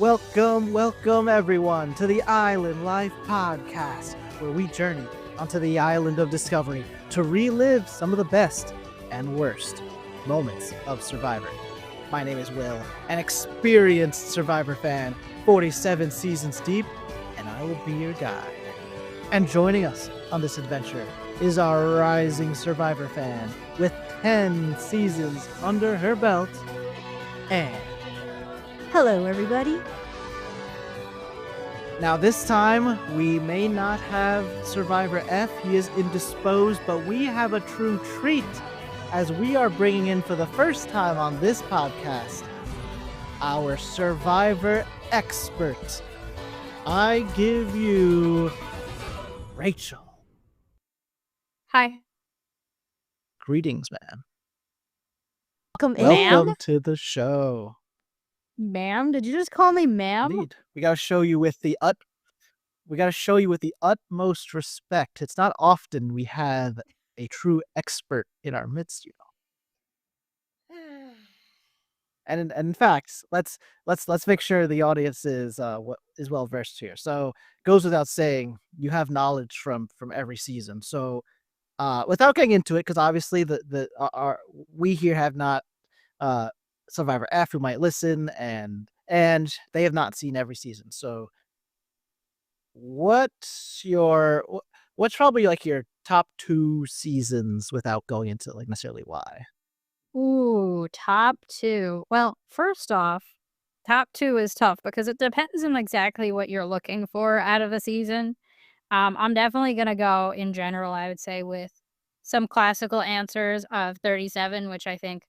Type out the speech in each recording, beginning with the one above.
Welcome everyone to the Island Life Podcast, where we journey onto the island of discovery to relive some of the best and worst moments of Survivor. My name is Will, an experienced Survivor fan, 47 seasons deep, and I will be your guide. And joining us on this adventure is our rising Survivor fan with 10 seasons under her belt, Anne. Hello, everybody. Now this time, we may not have Survivor F, he is indisposed, but we have a true treat as we are bringing in for the first time on this podcast, our Survivor expert. I give you Rachel. Hi. Greetings, man. Welcome, Welcome to the show. Ma'am? Did you just call me ma'am? Indeed. We gotta show you with the utmost respect. It's not often we have a true expert in our midst, you know. And in fact, let's make sure the audience is well versed here. So goes without saying, you have knowledge from every season. So without getting into it, because obviously we here have not Survivor F who might listen, and they have not seen every season. So what's probably like your top 2 seasons without going into like necessarily why? Ooh, top 2. Well, first off, top 2 is tough because it depends on exactly what you're looking for out of a season. I'm definitely gonna go in general, I would say, with some classical answers of 37, which I think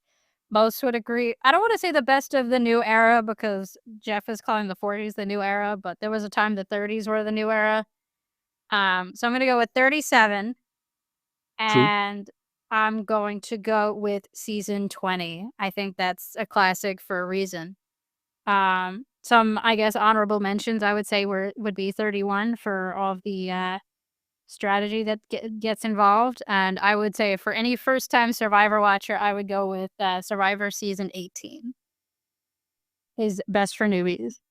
most would agree. I don't want to say the best of the new era because Jeff is calling the 40s the new era, but there was a time the 30s were the new era. So I'm going to go with 37. And I'm going to go with season 20. I think that's a classic for a reason. Some, I guess, honorable mentions I would say would be 31 for all of the strategy that gets involved, and I would say for any first-time Survivor watcher, I would go with Survivor season 18. Is best for newbies.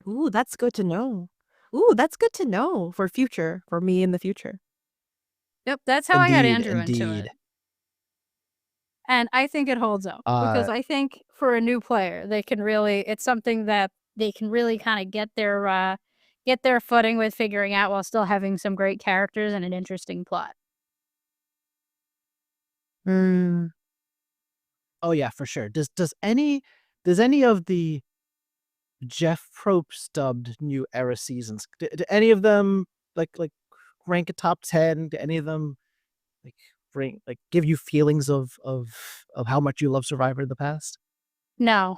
Ooh, that's good to know. For me in the future. Yep, that's how I got Andrew Indeed. into it. And I think it holds up because I think for a new player, it's something that they can really kind of get their footing with figuring out while still having some great characters and an interesting plot. Oh yeah, for sure. Does any of the Jeff Probst dubbed new era seasons, do any of them like rank a top 10? Do any of them give you feelings of how much you love Survivor in the past? No.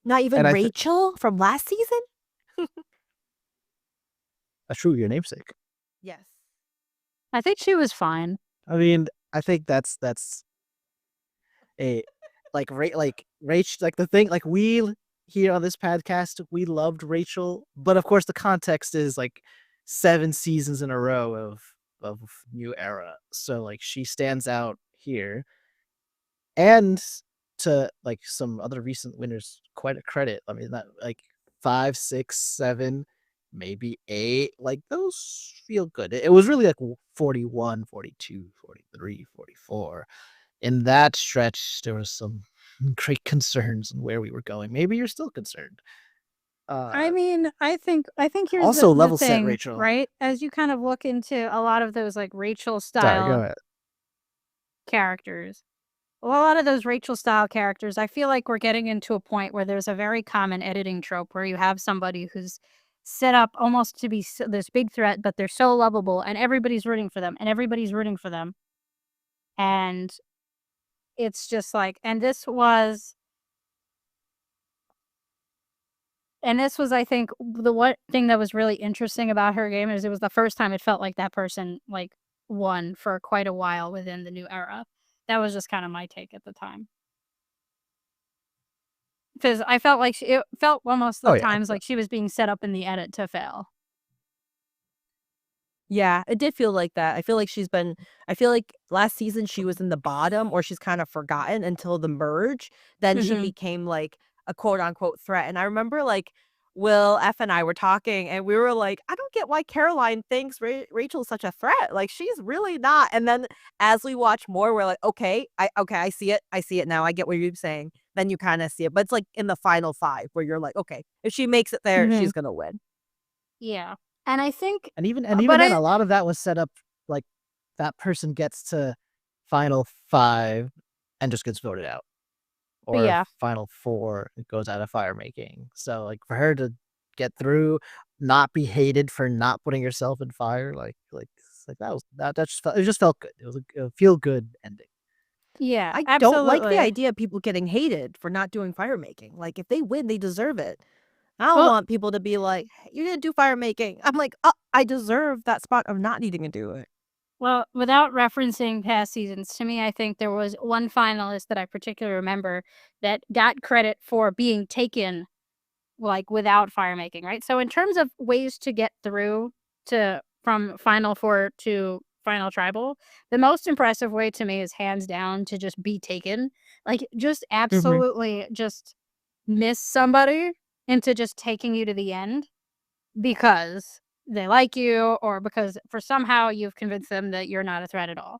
Not even Rachel from last season? That's true, your namesake. Yes. I think she was fine. I mean, I think that's a Rachel, like the thing, like we here on this podcast, we loved Rachel, but of course the context is like 7 seasons in a row of new era. So like she stands out here. And to like some other recent winners, quite a credit. I mean, that like 5, 6, 7, maybe 8, like those feel good. It was really like 41, 42, 43, 44. In that stretch, there was some great concerns on where we were going. Maybe you're still concerned. I mean, I think here's also the level thing, set, Rachel. Right? As you kind of look into a lot of those like Rachel Sorry, style go ahead. characters. Well, a lot of those Rachel style characters, I feel like we're getting into a point where there's a very common editing trope where you have somebody who's set up almost to be this big threat, but they're so lovable and everybody's rooting for them and everybody's rooting for them. And it's just like, and this was, I think, the one thing that was really interesting about her game is it was the first time it felt like that person like won for quite a while within the new era. That was just kind of my take at the time. Because I felt like it felt almost the times like she was being set up in the edit to fail. Yeah, it did feel like that. I feel like last season she was in the bottom or she's kind of forgotten until the merge. Then she became like a quote unquote threat. And I remember like Will F and I were talking, and we were like, I don't get why Caroline thinks Rachel's such a threat. Like she's really not. And then as we watch more, we're like, okay, I see it. I see it now. I get what you're saying. Then you kind of see it, but it's like in the final 5 where you're like, okay, if she makes it there, Mhm. she's gonna win. Yeah. And I think, And even but then, a lot of that was set up like that person gets to final 5 and just gets voted out, or yeah. final 4 it goes out of fire making. So like for her to get through, not be hated for not putting yourself in fire, that just felt good. It was a feel good ending. yeah, I don't like the absolutely. idea of people getting hated for not doing fire making. Like if they win, they deserve it. I don't Well, want people to be like, "Hey, you didn't do fire making." I'm like, oh, I deserve that spot of not needing to do it. well, without referencing past seasons, to me, I think there was one finalist that I particularly remember that got credit for being taken like without fire making, right? So in terms of ways to get through to from final 4 to final tribal, the most impressive way to me is hands down to just be taken. Like just Mhm. absolutely just miss somebody into just taking you to the end because they like you or because for somehow you've convinced them that you're not a threat at all.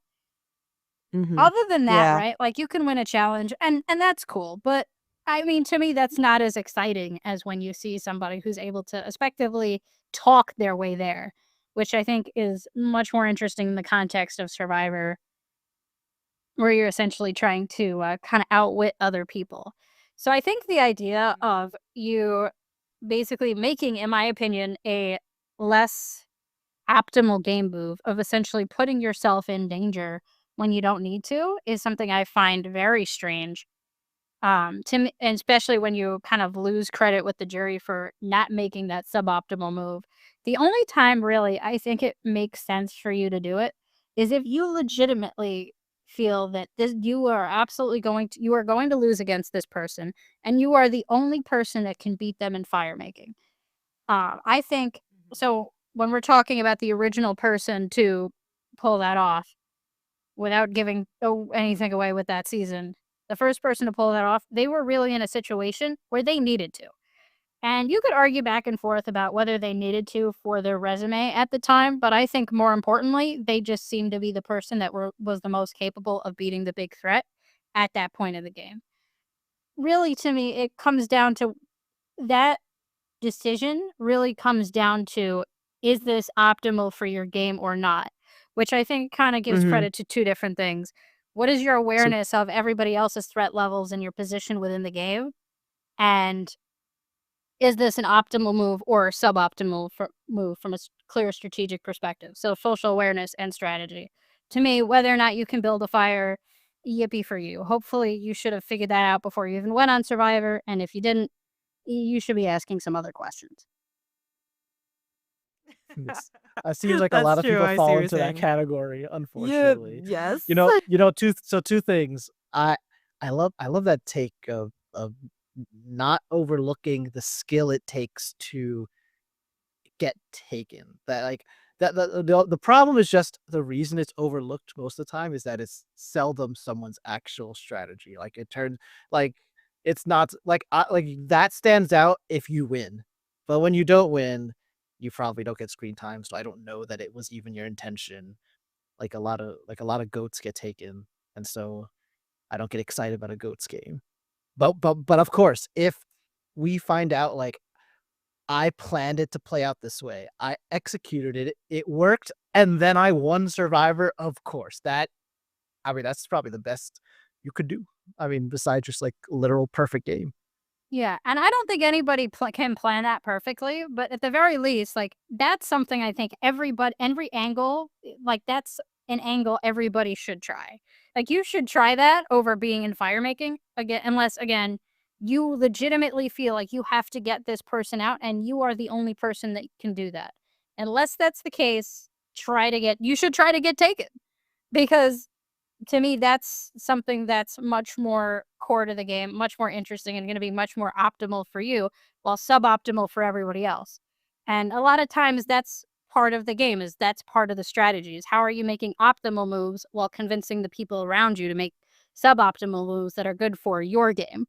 Mhm. Other than that, Yeah. right? Like you can win a challenge and that's cool, but I mean to me that's not as exciting as when you see somebody who's able to effectively talk their way there, which I think is much more interesting in the context of Survivor where you're essentially trying to kind of outwit other people. So I think the idea of you basically making, in my opinion, a less optimal game move of essentially putting yourself in danger when you don't need to is something I find very strange. To me, and especially when you kind of lose credit with the jury for not making that suboptimal move. The only time really I think it makes sense for you to do it is if you legitimately feel that this you are absolutely going to lose against this person and you are the only person that can beat them in fire making. I think so when we're talking about the original person to pull that off without giving anything away with that season, the first person to pull that off, they were really in a situation where they needed to. And you could argue back and forth about whether they needed to for their resume at the time, but I think more importantly, they just seemed to be the person that was the most capable of beating the big threat at that point of the game. Really, to me, it comes down to that decision really comes down to, is this optimal for your game or not? Which I think kind of gives Mhm. credit to two different things. What is your So awareness of everybody else's threat levels and your position within the game? And is this an optimal move or suboptimal move from a clear strategic perspective? So social awareness and strategy. To me, whether or not you can build a fire, yippee for you. Hopefully, you should have figured that out before you even went on Survivor. And if you didn't, you should be asking some other questions. It's it seems like a lot That's of true. people I see what fall you're into that saying. category, Yeah. unfortunately. Yes. Two things. I love that take of not overlooking the skill it takes to get taken. That like that the problem is just the reason it's overlooked most of the time is that it's seldom someone's actual strategy. Like it turns like it's not like that stands out if you win, but when you don't win, you probably don't get screen time. So I don't know that it was even your intention. Like a lot of goats get taken, and so I don't get excited about a goats game. But of course, if we find out like I planned it to play out this way. I executed it. It worked, and then I won Survivor. Of course, that's probably the best you could do. I mean, besides just like literal perfect game. Yeah, and I don't think anybody can plan that perfectly, but at the very least, like that's something I think every angle, like that's an angle everybody should try. Like you should try that over being in fire making again, unless again you legitimately feel like you have to get this person out, and you are the only person that can do that. Unless that's the case, you should try to get taken because to me, that's something that's much more core to the game, much more interesting, and gonna be much more optimal for you, while suboptimal for everybody else. And a lot of times that's part of the game, is that's part of the strategy, is how are you making optimal moves while convincing the people around you to make suboptimal moves that are good for your game?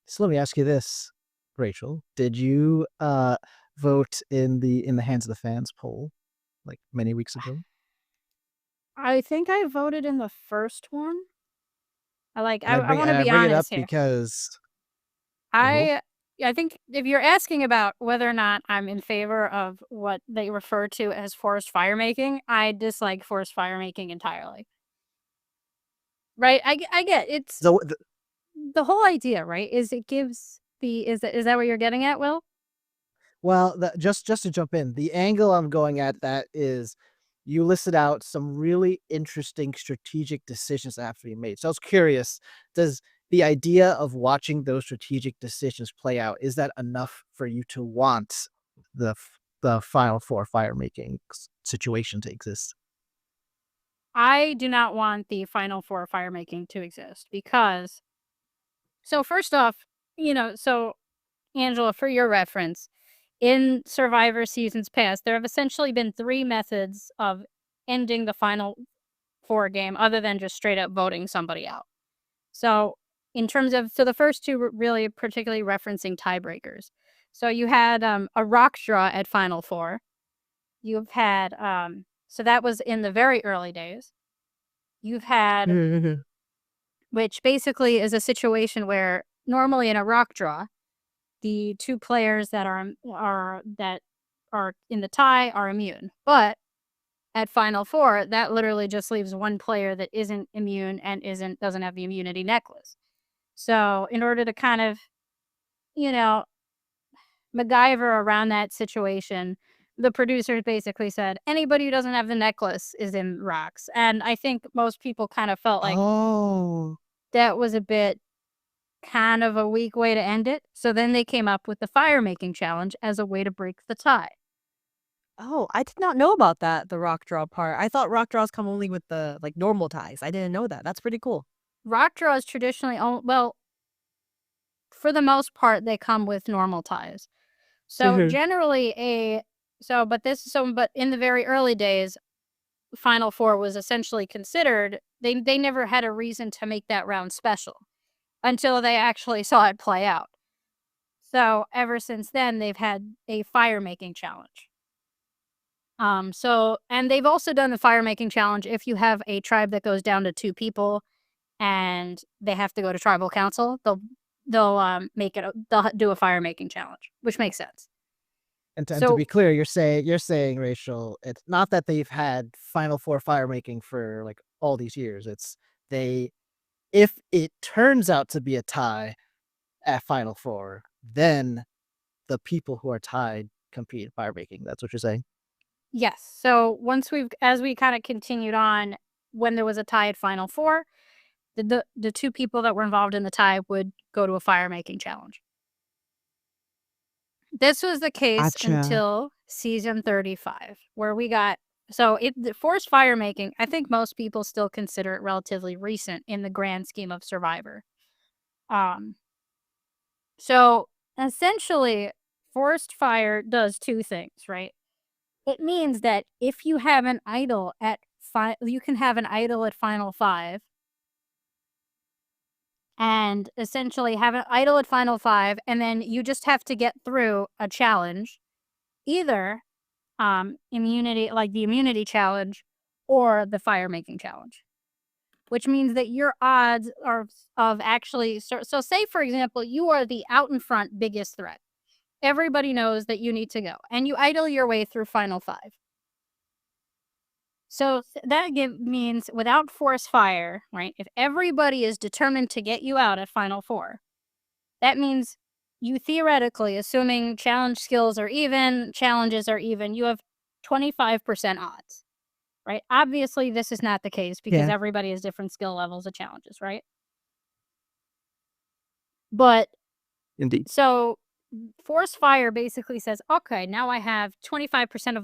So let me ask you this, Rachel. Did you vote in the Hands of the Fans poll like many weeks ago? I think I voted in the first one. And I want to I be bring it up honest here. because Mhm. I I think if you're asking about whether or not I'm in favor of what they refer to as forced fire making, I dislike forced fire making entirely. Right? I get it's So the whole idea, right? Is it gives the is that what you're getting at, Will? well, just to jump in, the angle I'm going at that is you listed out some really interesting strategic decisions that have to be made. So I was curious, does the idea of watching those strategic decisions play out, is that enough for you to want the Final Four fire making situation to exist? I do not want the Final Four fire making to exist because so first off, so Angela, for your reference, in Survivor seasons past, there have essentially been 3 methods of ending the Final Four game other than just straight up voting somebody out. So, in terms of the first 2 were really particularly referencing tiebreakers. So, you had, a rock draw at Final Four. You've had, so that was in the very early days. You've had which basically is a situation where normally in a rock draw, the 2 players that are in the tie are immune. But at Final Four, that literally just leaves 1 player that isn't immune and doesn't have the immunity necklace. So, in order to kind of, you know, MacGyver around that situation, the producers basically said, "Anybody who doesn't have the necklace is in rocks." And I think most people kind of felt like Oh. that was a bit kind of a weak way to end it. So then they came up with the fire making challenge as a way to break the tie. Oh, I did not know about that, the rock draw part. I thought rock draws come only with the, like, normal ties. I didn't know that. That's pretty cool. Rock draws traditionally, well, for the most part, they come with normal ties. So Mhm. generally, but in the very early days, Final Four was essentially considered. They never had a reason to make that round special until they actually saw it play out. So ever since then, they've had a fire making challenge. And they've also done the fire making challenge if you have a tribe that goes down to 2 people and they have to go to tribal council, they'll do a fire making challenge, which makes sense. And to So be clear, you're saying, Rachel, it's not that they've had Final Four fire making for like all these years. It's they if it turns out to be a tie at Final Four, then the people who are tied compete in fire making. That's what you're saying? yes, so as we kind of continued on, when there was a tie at Final Four, the 2 people that were involved in the tie would go to a fire making challenge. This was the case Gotcha. until season 35, where we got the forced fire making, I think most people still consider it relatively recent in the grand scheme of Survivor. Um, so essentially, forced fire does 2 things, right? It means that if you have an idol you can have an idol at Final 5 and essentially have an idol at Final 5, and then you just have to get through a challenge, either immunity, like the immunity challenge or the fire making challenge, which means that your odds are of actually, so say for example, you are the out in front biggest threat. Everybody knows that you need to go and you idle your way through Final 5. So means without force fire, right? If everybody is determined to get you out at Final 4, that means you theoretically, assuming challenges are even, you have 25% odds, right? Obviously, this is not the case because Yeah, everybody has different skill levels of challenges, right? But indeed. so force fire basically says, okay, now I have 25%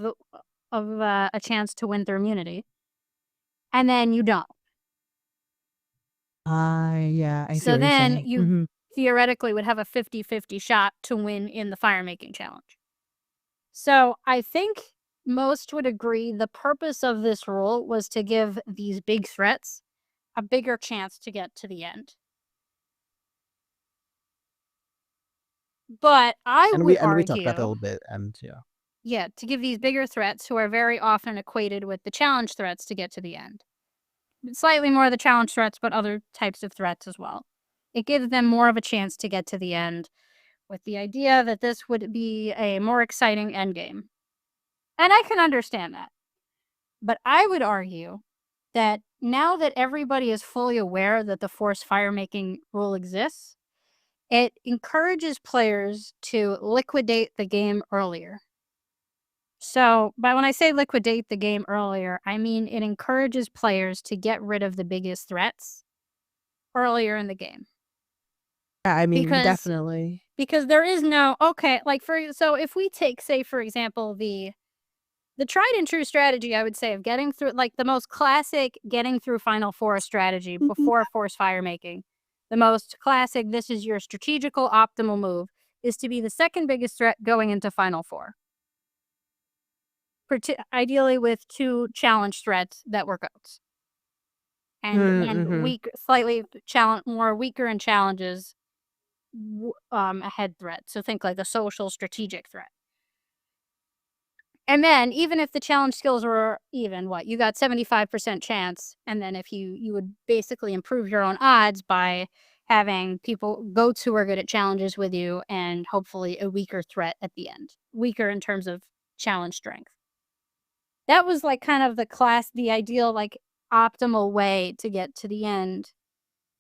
a chance to win through immunity, and then you don't. Yeah, I see So what you're then saying. you Mhm. theoretically would have a 50-50 shot to win in the fire making challenge. So I think most would agree the purpose of this rule was to give these big threats a bigger chance to get to the end. But I And would we talked about that a argue, little bit, and yeah. yeah, to give these bigger threats who are very often equated with the challenge threats to get to the end. Slightly more of the challenge threats, but other types of threats as well. It gives them more of a chance to get to the end with the idea that this would be a more exciting end game. And I can understand that. But I would argue that now that everybody is fully aware that the forced fire making rule exists, it encourages players to liquidate the game earlier. So, but when I say liquidate the game earlier, I mean it encourages players to get rid of the biggest threats earlier in the game. Yeah, I mean, Because definitely. because there is no okay, like so if we take, say, for example, the tried and true strategy, I would say, of getting through, like, the most classic getting through Final Four strategy before force fire making. The most classic, this is your strategical optimal move, is to be the second biggest threat going into Final Four. Ideally with 2 challenge threats that were goats. And then Mm-hmm. slightly more weaker in challenges, a head threat. So think like a social strategic threat. And then even if the challenge skills were even, you got 75% chance, and then if you would basically improve your own odds by having people goats who are good at challenges with you and hopefully a weaker threat at the end. Weaker in terms of challenge strength. That was like kind of the ideal, like optimal way to get to the end,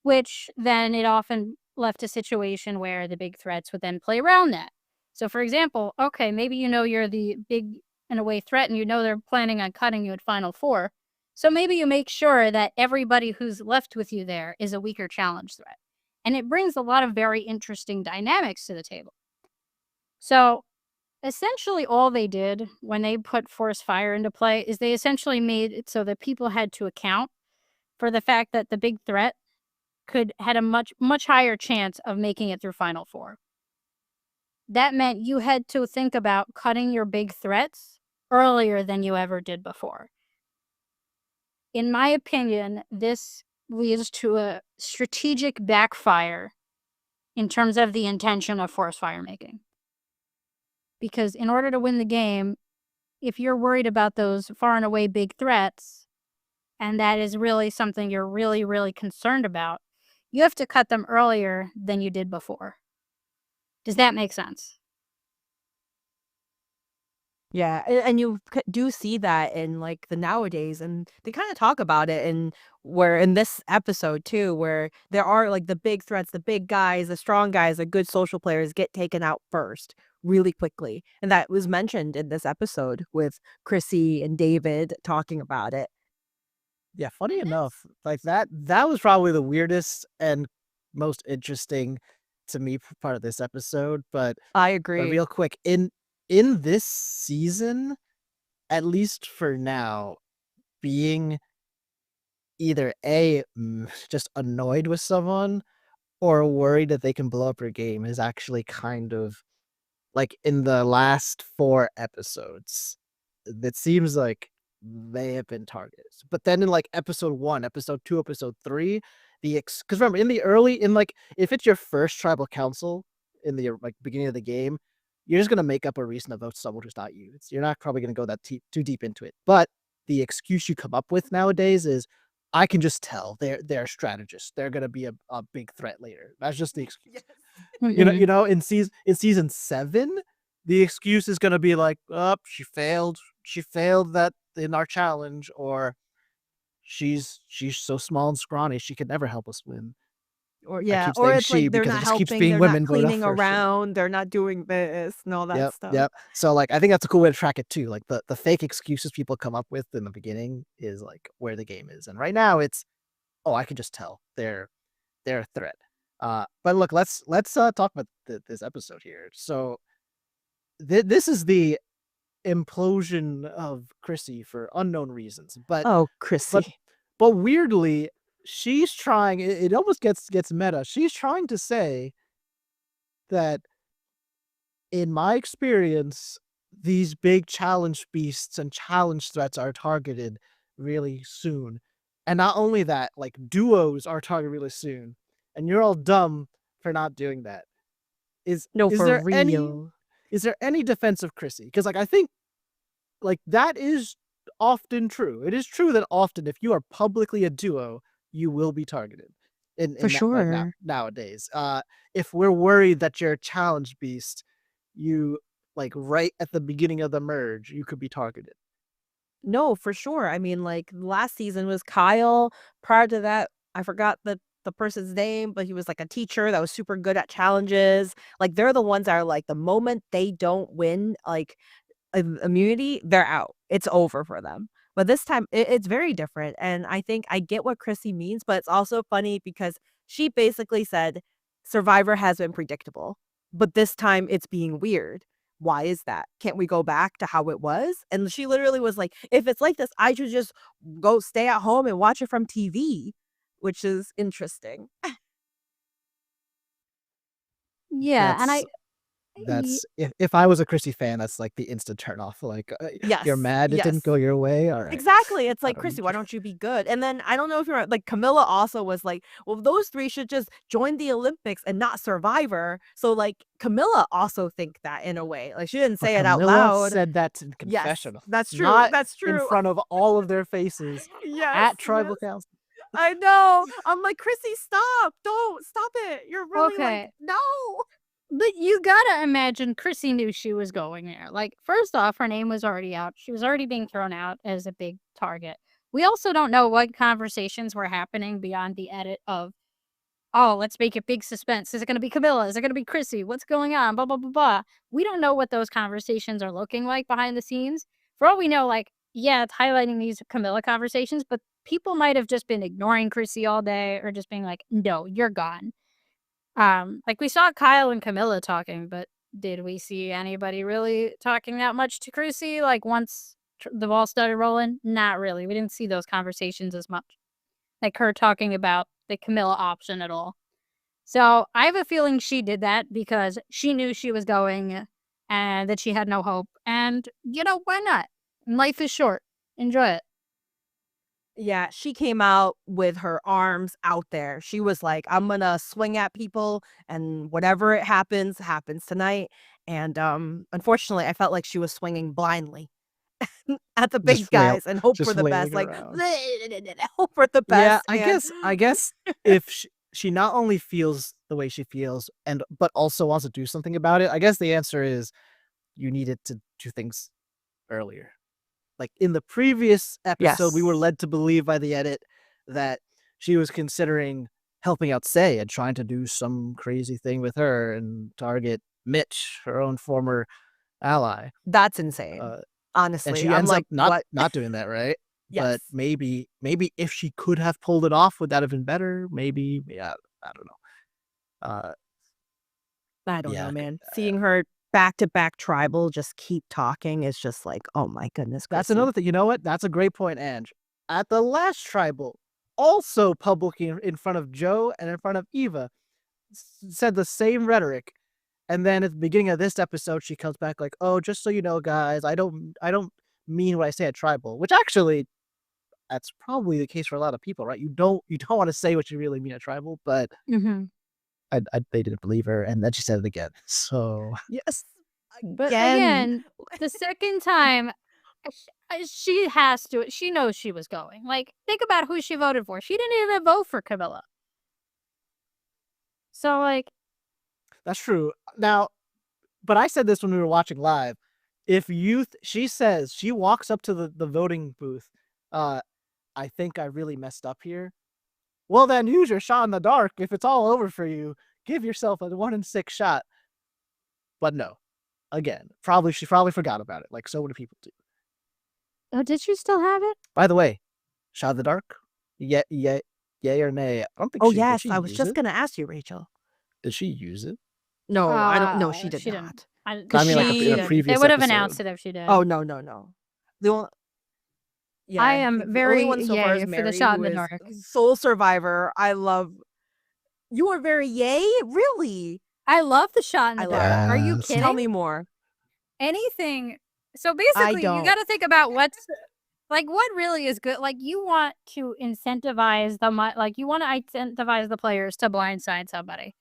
which then it often left a situation where the big threats would then play around that. So, for example, okay, maybe you're the big, in a way, threat and they're planning on cutting you at Final Four. So maybe you make sure that everybody who's left with you there is a weaker challenge threat. And it brings a lot of very interesting dynamics to the table. So, essentially, all they did when they put force fire into play is they essentially made it so that people had to account for the fact that the big threat had a much higher chance of making it through Final Four. That meant you had to think about cutting your big threats earlier than you ever did before. In my opinion, this leads to a strategic backfire in terms of the intention of force fire making. Because in order to win the game, if you're worried about those far and away big threats, and that is really something you're really, really concerned about, you have to cut them earlier than you did before. Does that make sense? Yeah, and you do see that in like the nowadays, and they kind of talk about it in where in this episode too, where there are like the big threats, the big guys, the strong guys, the good social players get taken out first really quickly, and that was mentioned in this episode with Chrissy and David talking about it. Yeah, funny And that's enough, like that was probably the weirdest and most interesting to me part of this episode, I but agree. real quick, in this season, at least for now, being either just annoyed with someone or worried that they can blow up your game is actually kind of like in the last 4 episodes, it seems like they have been targets. But then in like episode 1, episode 2, episode 3, because remember like if it's your first tribal council in the like beginning of the game, you're just gonna make up a reason to vote someone who's not you. You're not probably gonna go that too deep into it. But the excuse you come up with nowadays is I can just tell they're strategists. They're gonna be a big threat later. That's just the excuse. Yes. In season 7, the excuse is gonna be like, "Oh, she failed. She failed that in our challenge," or she's so small and scrawny, she could never help us win. Or I yeah, keep or saying it's she like they're because it not just keeps helping, being they're not women vote up cleaning first. Yep, around, they're not doing this and all that yep, stuff. yep. So, like, I think that's a cool way to track it too. Like the fake excuses people come up with in the beginning is like where the game is, and right now it's, "Oh, I can just tell they're a threat." But look, let's talk about this episode here. So this is the implosion of Chrissy for unknown reasons, Oh, but Chrissy. but weirdly, she's trying. It almost gets meta. She's trying to say that, in my experience, these big challenge beasts and challenge threats are targeted really soon, and not only that, like duos are targeted really soon, and you're all dumb for not doing that. No, is for there any real. defense of Chrissy? Because like I think like that is often true. It is true that often if you are publicly a duo, you will be targeted. For In that like sure. nowadays. If we're worried that you're a challenge beast, you like right at the beginning of the merge, you could be targeted. No, for sure. I mean, like last season was Kyle. Prior to that, I forgot the person's name, but he was like a teacher that was super good at challenges. Like they're the ones that are like the moment they don't win, like immunity, they're out. It's over for them. But this time it's very different. And I think I get what Chrissy means, but it's also funny because she basically said Survivor has been predictable, but this time it's being weird. Why is that? Can't we go back to how it was? And she literally was like, if it's like this, I should just go stay at home and watch it from TV, which is interesting. Yeah, and That's y- if I was a Chrissy fan, that's like the instant turn off. Like you're Yes. mad it didn't Yes. go your way. All right. Exactly. It's I like, don't Chrissy, need why you. don't you be good? And then I don't know if you're like Kamilla also was like, well, those three should just join the Olympics and not Survivor. So like Kamilla also think that in a way. Like she didn't But say it out Kamilla loud. said that in Yes, confessional, that's true. not That's in true. front of all of their faces Yes. at tribal Yes. council. I know. I'm like, Chrissy, stop. Don't stop it. You're really okay. like, no. But you gotta imagine Chrissy knew she was going there. Like, first off, her name was already out. She was already being thrown out as a big target. We also don't know what conversations were happening beyond the edit of, oh, let's make it big suspense. Is it gonna be Kamilla? Is it gonna be Chrissy? What's going on? Blah, blah, blah, blah. We don't know what those conversations are looking like behind the scenes. For all we know, like, yeah, it's highlighting these Kamilla conversations, but people might have just been ignoring Chrissy all day or just being like, no, you're gone. Like we saw Kyle and Kamilla talking, but did we see anybody really talking that much to Chrissy? Like once the ball started rolling, not really. We didn't see those conversations as much. Like her talking about the Kamilla option at all. So I have a feeling she did that because she knew she was going and that she had no hope. And you know, why not? Life is short. Enjoy it. Yeah, she came out with her arms out there. She was like, I'm gonna swing at people and whatever it happens, happens tonight. And unfortunately, I felt like she was swinging blindly at the big Just wail, guys and hope for just the best. wailing Like around. hope for the Yeah, best. And I guess if she not only feels the way she feels and but also wants to do something about it, I guess the answer is you needed to do things earlier. Like in the previous episode, we were yes. led to believe by the edit that she was considering helping out Say and trying to do some crazy thing with her and target Mitch, her own former ally. That's insane. And Honestly. she I'm ends up like, what? not doing that, right? Yes. But maybe if she could have pulled it off, would that have been better? Maybe, yeah, I don't know. I don't Yeah, know, man. Seeing her back to back tribal just keep talking is just like, oh my goodness, that's Chrissy. another thing. You know what? That's a great point, Ange. At the last tribal, also publicly in front of Joe and in front of Eva, said the same rhetoric. And then at the beginning of this episode, she comes back like, "Oh, just so you know, guys, I don't mean what I say at tribal." Which actually, that's probably the case for a lot of people, right? You don't want to say what you really mean at tribal, but Mm-hmm. they didn't believe her, and then she said it again. So Yes. But Again. again, the second time, she has to. She knows she was going. Like, think about who she voted for. She didn't even vote for Kamilla. So, like, that's true. Now, but I said this when we were watching live. If she says she walks up to the voting booth, I think I really messed up here. Well, then use your shot in the dark. If it's all over for you, give yourself a 1 in 6 shot. But no, again, she probably forgot about it, like so many people do. oh, did she still have it? By the way, shot in the dark, yay or nay? I don't think Oh, did yes. she I was use just it? going to ask you, Rachel. Did she use it? No, I don't. No, she did She not. didn't. I mean, like she in a didn't. previous They would have episode. announced it if she did. Oh, no, no, no. The only, yeah, I am the only very one so far yay is for the Mary, shot in who the is dark. sole survivor. I love. You are very yay? Really? I love the shot in the I love dark. it. Are you Yes. kidding? Tell me more. Anything. So I basically, you don't. got to think about what's like what really is good. Like you want to incentivize like you want to incentivize the players to blindside somebody.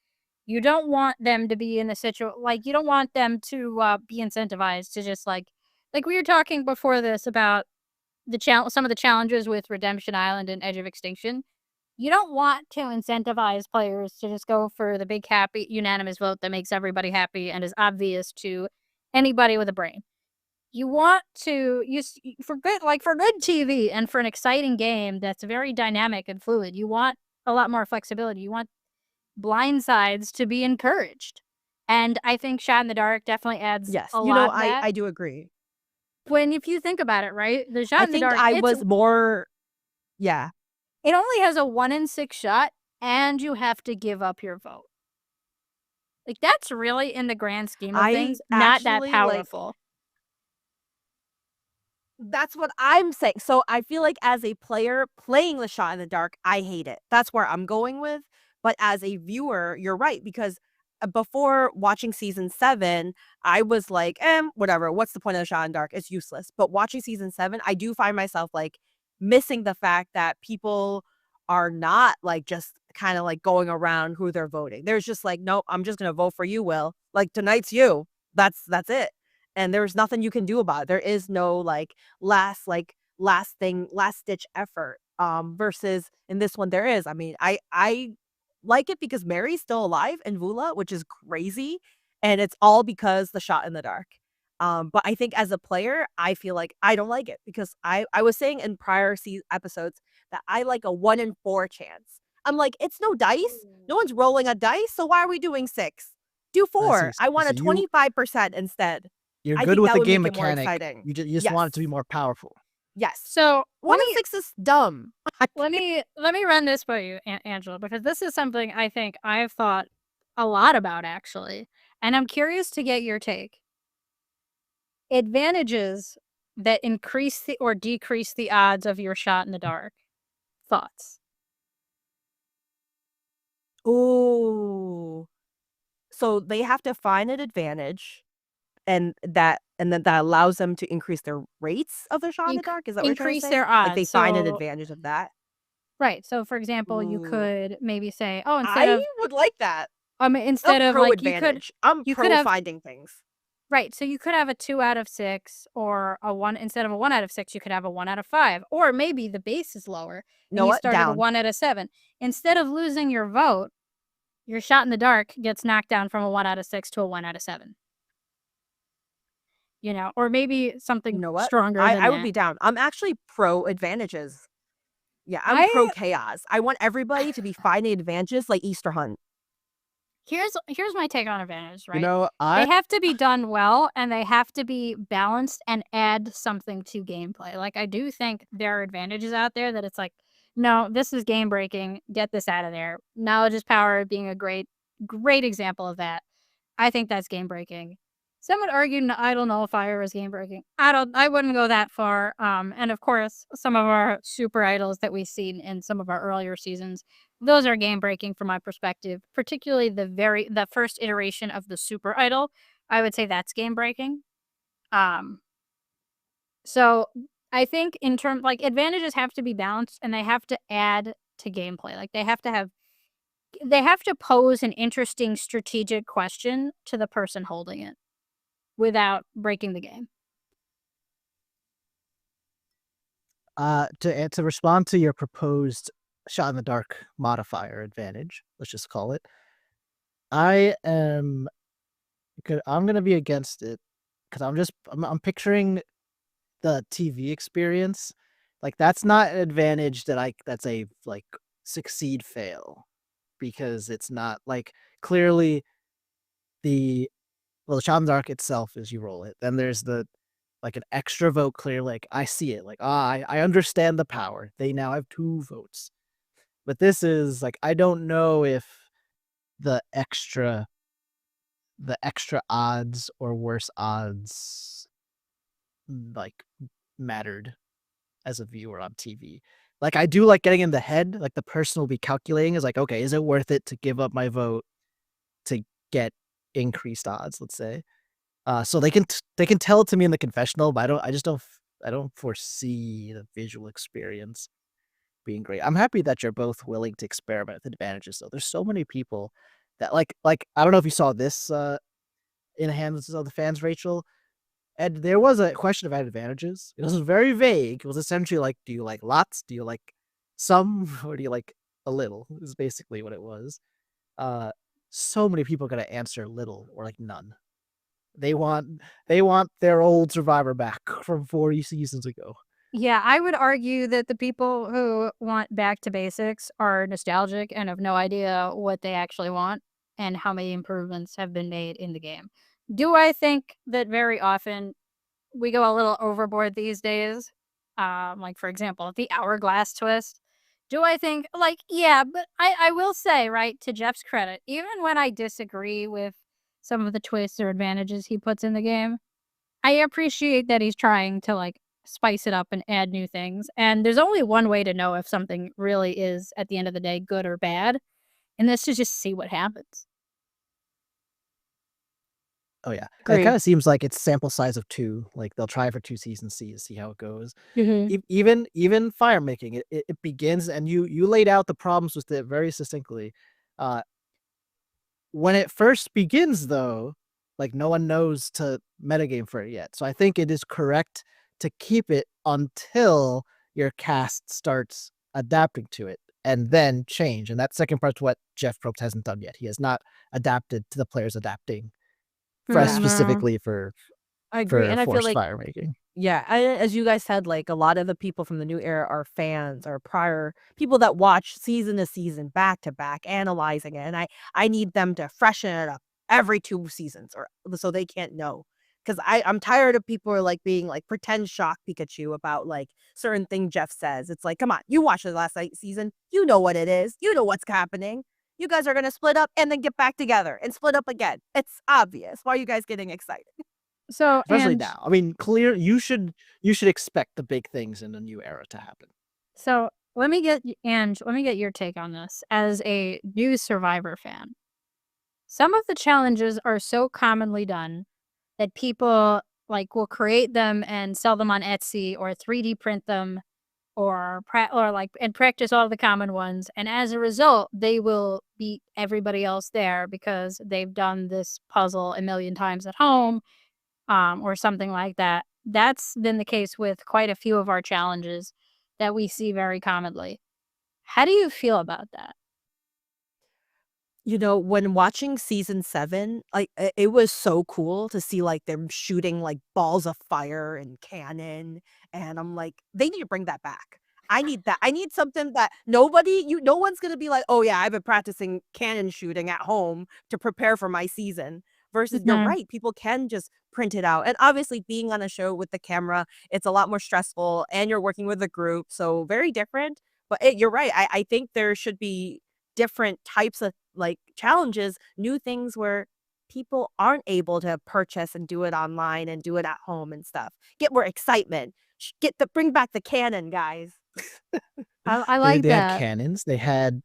You don't want them to be in the like, you don't want them to be incentivized to just like we were talking before this about some of the challenges with Redemption Island and Edge of Extinction. You don't want to incentivize players to just go for the big happy unanimous vote that makes everybody happy and is obvious to anybody with a brain. You want to for good TV and for an exciting game that's very dynamic and fluid. You want a lot more flexibility. You want blind sides to be encouraged. And I think Shot in the Dark definitely adds Yes. a You know, lot of that. I do agree. If you think about it, right? The Shot I in the think Dark, I was more, yeah. it only has a 1 in 6 shot, and you have to give up your vote. Like, that's really, in the grand scheme of I things, not that actually, like, powerful. that's what I'm saying. So I feel like as a player playing the Shot in the Dark, I hate it. That's where I'm going with. But as a viewer, you're right, because before watching season 7, I was like, whatever. What's the point of the Shot in the Dark? It's useless. But watching season 7, I do find myself like missing the fact that people are not like just kind of like going around who they're voting. There's just like, nope, I'm just gonna vote for you, Will. Like tonight's you. That's it. And there's nothing you can do about it. There is no like last ditch effort. Versus in this one there is. I mean, I like it because Mary's still alive and Vula, which is crazy, and it's all because the Shot in the Dark. But I think as a player, I feel like I don't like it because I was saying in prior episodes that I like a 1 in 4 chance. I'm like, it's no dice. No one's rolling a dice, so why are we doing 6? Do 4. I want a 25% instead. You're I good think with that the would game make it more mechanic. exciting. You just want it to be more powerful. Yes. So 1 in 6 is dumb. let me run this by you, Angela, because this is something I think I've thought a lot about, actually, and I'm curious to get your take. Advantages that increase or decrease the odds of your Shot in the Dark. Thoughts? Ooh. So they have to find an advantage, and then that allows them to increase their rates of their Shot in the Dark. Is that what you're trying to Increase say? their Like they odds. find an So advantage of that. right. So for example, you Ooh. could maybe say, oh, instead of would like that. instead I'm of pro like advantage. I'm you could pro have finding things. right. So you could have a 2 out of 6 or a 1 instead of a 1 out of 6, you could have a 1 out of 5. Or maybe the base is lower and Know you what? started a Down. 1 out of 7. Instead of losing your vote, your Shot in the Dark gets knocked down from a 1 out of 6 to a 1 out of 7. You know, or maybe You something know what? stronger than I would that. be down. I'm actually pro advantages. Yeah, I'm I pro chaos. I want everybody to be finding advantages like Easter Hunt. here's my take on advantage, You right? know, They have to be done well and they have to be balanced and add something to gameplay. Like, I do think there are advantages out there that it's like, no, this is game breaking. Get this out of there. Knowledge is power being a great example of that. I think that's game breaking. Some would argue Idle Nullifier is game breaking. I wouldn't go that far. And of course, some of our super idols that we've seen in some of our earlier seasons, those are game breaking from my perspective. Particularly the first iteration of the super idol, I would say that's game breaking. So I think in terms like advantages have to be balanced and they have to add to gameplay. Like they have to pose an interesting strategic question to the person holding it without breaking the game. To respond to your proposed Shot in the Dark modifier advantage, let's just call it. I'm gonna be against it because I'm picturing the TV experience. Like that's not an advantage that's a like succeed fail because it's not like clearly the Shot in the Dark itself is you roll it. Then there's like an extra vote clear, like I see it, like I understand the power. They now have 2 votes. But this is like I don't know if the extra odds or worse odds like mattered as a viewer on TV. Like I do like getting in the head, like the person will be calculating is like, okay, is it worth it to give up my vote to get increased odds, let's say. So they can tell it to me in the confessional, but I don't foresee the visual experience being great. I'm happy that you're both willing to experiment with advantages though. There's so many people that like I don't know if you saw this in the hands of the fans, Rachel. And there was a question of advantages. It was very vague. It was essentially like, do you like lots? Do you like some? Or do you like a little? Is basically what it was. So many people are gonna answer little or like none. They want their old Survivor back from 40 seasons ago. Yeah, I would argue that the people who want back to basics are nostalgic and have no idea what they actually want and how many improvements have been made in the game. Do I think that very often we go a little overboard these days? Like, for example, the hourglass twist. Do I think, like, yeah, but I will say, right, to Jeff's credit, even when I disagree with some of the twists or advantages he puts in the game, I appreciate that he's trying to, like, spice it up and add new things, and there's only one way to know if something really is, at the end of the day, good or bad, and that's to just see what happens. Oh yeah, it Agree. kind of seems like it's sample size of 2. Like they'll try for 2 seasons, see how it goes. Mhm. Even fire making it begins, and you laid out the problems with it very succinctly. Uh, when it first begins, though, like no one knows to metagame for it yet. So I think it is correct to keep it until your cast starts adapting to it, and then change. And that second part's what Jeff Probst hasn't done yet. He has not adapted to the players adapting for Yeah. specifically for I agree, and I feel forced like fire making. yeah, as you guys said, like, a lot of the people from the new era are fans or prior people that watch season to season, back to back, analyzing it, and I need them to freshen it up every 2 seasons or so they can't know. 'Cause I'm tired of people are, like, being, like, pretend shock Pikachu about, like, certain thing Jeff says. It's like, "Come on, you watched the last, like, season. You know what it is. You know what's happening. You guys are gonna split up and then get back together and split up again. It's obvious. Why are you guys getting excited?" So, Especially and now. I mean, clear you should expect the big things in the new era to happen. so let me get your take on this as a new Survivor fan. Some of the challenges are so commonly done that people like will create them and sell them on Etsy or 3D print them or like and practice all the common ones, and as a result they will beat everybody else there because they've done this puzzle a million times at home, or something like that. That's been the case with quite a few of our challenges that we see very commonly. How do you feel about that? You know, when watching season 7, like, it was so cool to see, like, them shooting, like, balls of fire and cannon, and I'm like, "They need to bring that back." I need that. I need something that no one's gonna be like, "Oh, yeah, I've been practicing cannon shooting at home to prepare for my season," versus you're Mhm. right, people can just print it out, and obviously, being on a show with the camera, it's a lot more stressful, and you're working with a group, so very different, but you're right, I think there should be different types of like challenges, new things where people aren't able to purchase and do it online and do it at home and stuff. Get more excitement. Bring back the cannon, guys. I like They had that. cannons, they had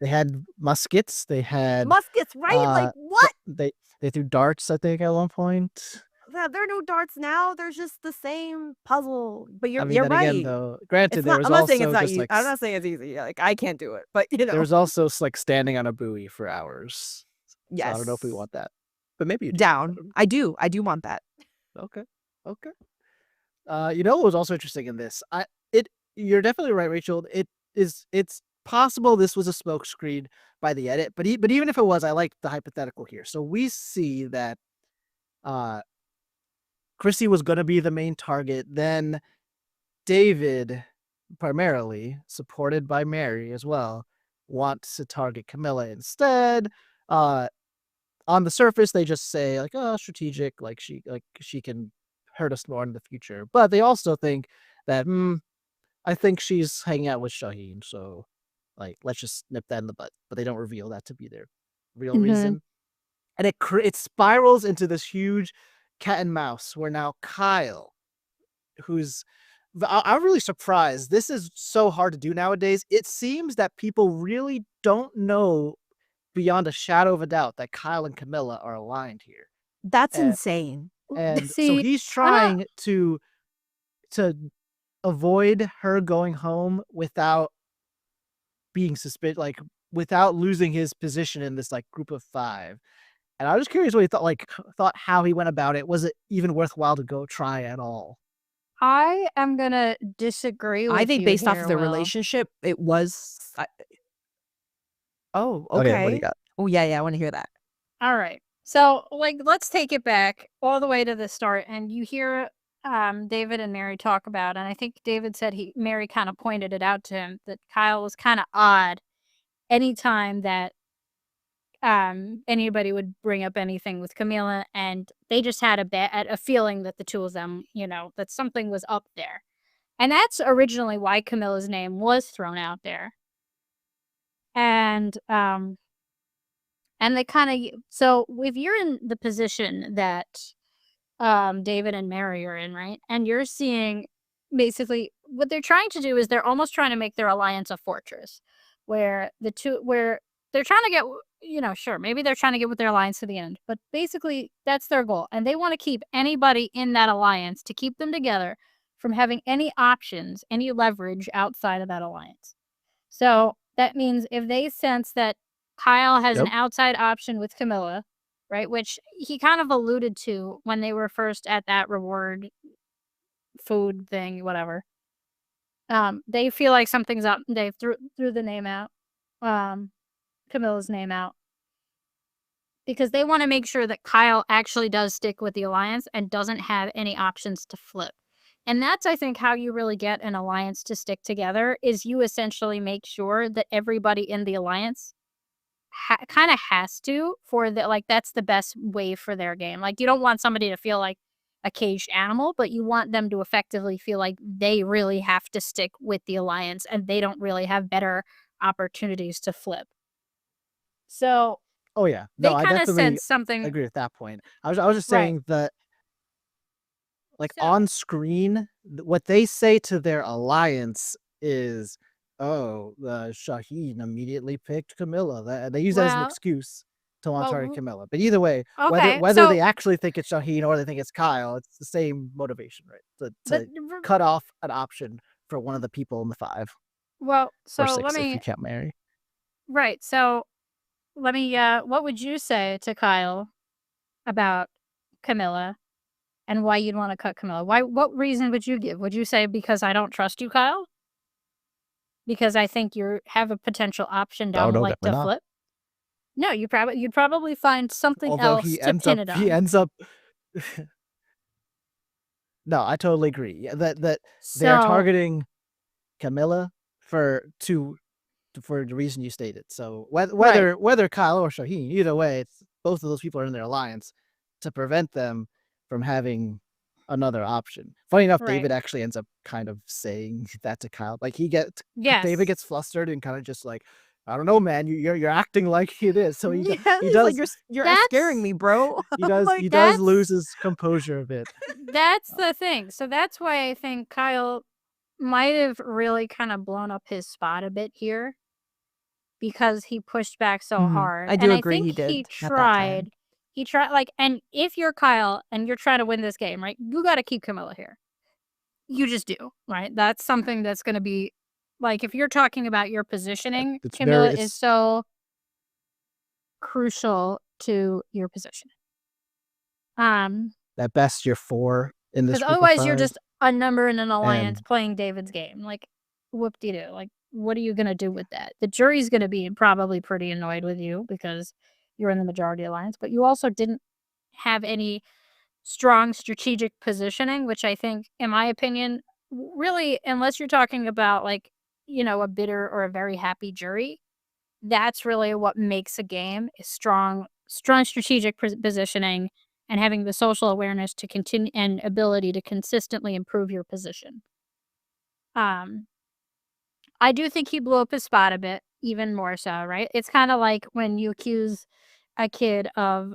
muskets, they had Muskets, right? Like the what? they threw darts, I think, at one point. There are no darts now. There's just the same puzzle. But I mean, you're then again, right. though, granted, It's there not. was I'm not saying it's also not just easy. like I'm not saying it's easy. Like I can't do it. But you there know, was also like standing on a buoy for hours. So I don't know if we yes. want that, but maybe you do. I Down. don't I do. I do want that. know. Okay, okay. You know what was also interesting in this? You're definitely right, Rachel. It's possible this was a smokescreen by the edit, but even if it was, I like the hypothetical here. So we see that uh Chrissy was gonna be the main target, then David, primarily supported by Mary as well, wants to target Kamilla instead. Uh on the surface, they just say like, "Oh, strategic, like she can hurt us more in the future." But they also think that, I think she's hanging out with Shaheen, so like let's just nip that in the butt. But they don't reveal that to be their real Mhm. reason, and it spirals into this huge cat and mouse where now Kyle, who's I'm really surprised. This is so hard to do nowadays. It seems that people really don't know beyond a shadow of a doubt that Kyle and Kamilla are aligned here. That's And insane. so See, he's I don't trying to avoid her going home without being suspicious, like without losing his position in this like group of 5. And I was curious what he thought how he went about it. Was it even worthwhile to go try at all? I am gonna disagree with I think you based off here, of the Will. relationship, it was. Oh, Okay, what do you okay. got? Oh, yeah, I want to hear that. All right. So, like, let's take it back all the way to the start, and you hear David and Mary talk about, and I think David said Mary kind of pointed it out to him that Kyle was kind of odd anytime that anybody would bring up anything with Kamilla, and they just had a feeling that the two of them, that something was up there. And that's originally why Camilla's name was thrown out there. And they kind of, so if you're in the position that David and Mary are in, right? And you're seeing basically what they're trying to do is they're almost trying to make their alliance a fortress where they're trying to get, sure, maybe they're trying to get with their alliance to the end, but basically that's their goal. And they want to keep anybody in that alliance to keep them together from having any options, any leverage outside of that alliance. So that means if they sense that Kyle has an Yep. outside option with Kamilla, right, which he kind of alluded to when they were first at that reward food thing, whatever. They feel like something's up. They threw the name out, Camilla's name out, because they want to make sure that Kyle actually does stick with the alliance and doesn't have any options to flip. And that's, I think, how you really get an alliance to stick together is you essentially make sure that everybody in the alliance kind of has to that's the best way for their game. Like, you don't want somebody to feel like a caged animal, but you want them to effectively feel like they really have to stick with the alliance and they don't really have better opportunities to flip. So Oh yeah, they no, I kind of definitely sense something. agree with that point. I was just saying that like So- on screen, what they say to their alliance is, "Oh, Shaheen immediately picked Kamilla." They use that as an Well, excuse to want to well, target Kamilla. But either way, okay, whether so they actually think it's Shaheen or they think it's Kyle, it's the same motivation, right? but To cut off an option for one of the people in the 5 well, or so 6 if you count Mary. right. So let me what would you say to Kyle about Kamilla and why you'd want to cut Kamilla? What reason would you give? Would you say because I don't trust you, Kyle? Because I think you have a potential option Oh down no, to definitely not. flip? No, you'd probably find something Although else to pin it he on. ends up No, I totally agree. Yeah, that they are So targeting Kamilla for the reason you stated. So right, whether Kyle or Shaheen, either way, it's both of those people are in their alliance to prevent them from having another option. Funny enough, right. David actually ends up kind of saying that to Kyle. Like David Yes. gets flustered and kind of just like, I don't know, man, you're acting like it is. So Yeah, he he's like, does you're That's scaring me, bro. he I'm does like, he does that's lose his composure a bit. that's the thing. So that's why I think Kyle might have really kind of blown up his spot a bit here because he pushed back so hard. I do And I agree think he did at that time. he tried like, and if you're Kyle and you're trying to win this game, right, you got to keep Kamilla here. You just do, right? That's something that's going to be like, if you're talking about your positioning, It's Kamilla very is so crucial to your position. at best you're 4 in this Because group of otherwise you're 5. just a number in an alliance And playing David's game. Like, whoop-de-doo. Like, what are you going to do with that? The jury's going to be probably pretty annoyed with you because you're in the majority alliance, but you also didn't have any strong strategic positioning, which I think, in my opinion, really, unless you're talking about like, a bitter or a very happy jury, that's really what makes a game is strong strategic positioning and having the social awareness to continue and ability to consistently improve your position. Um, I do think he blew up his spot a bit, even more so, right? It's kind of like when you accuse a kid of,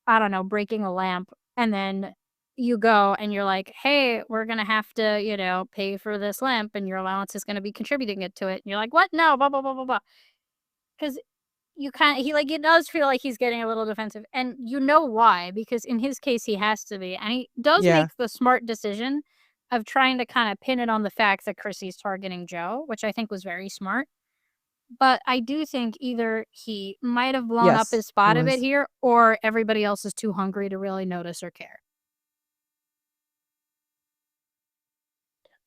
I don't know, breaking a lamp, and then you go and you're like, hey, we're going to have to, pay for this lamp, and your allowance is going to be contributing it to it. And you're like, what? No, blah, blah, blah, blah, blah. Because it does feel like he's getting a little defensive. And you know why, because in his case, he has to be. And he does Yeah. make the smart decision of trying to kind of pin it on the fact that Chrissy's targeting Joe, which I think was very smart. but I do think either he might have blown up Yes, his he spot a bit was. here, or everybody else is too hungry to really notice or care.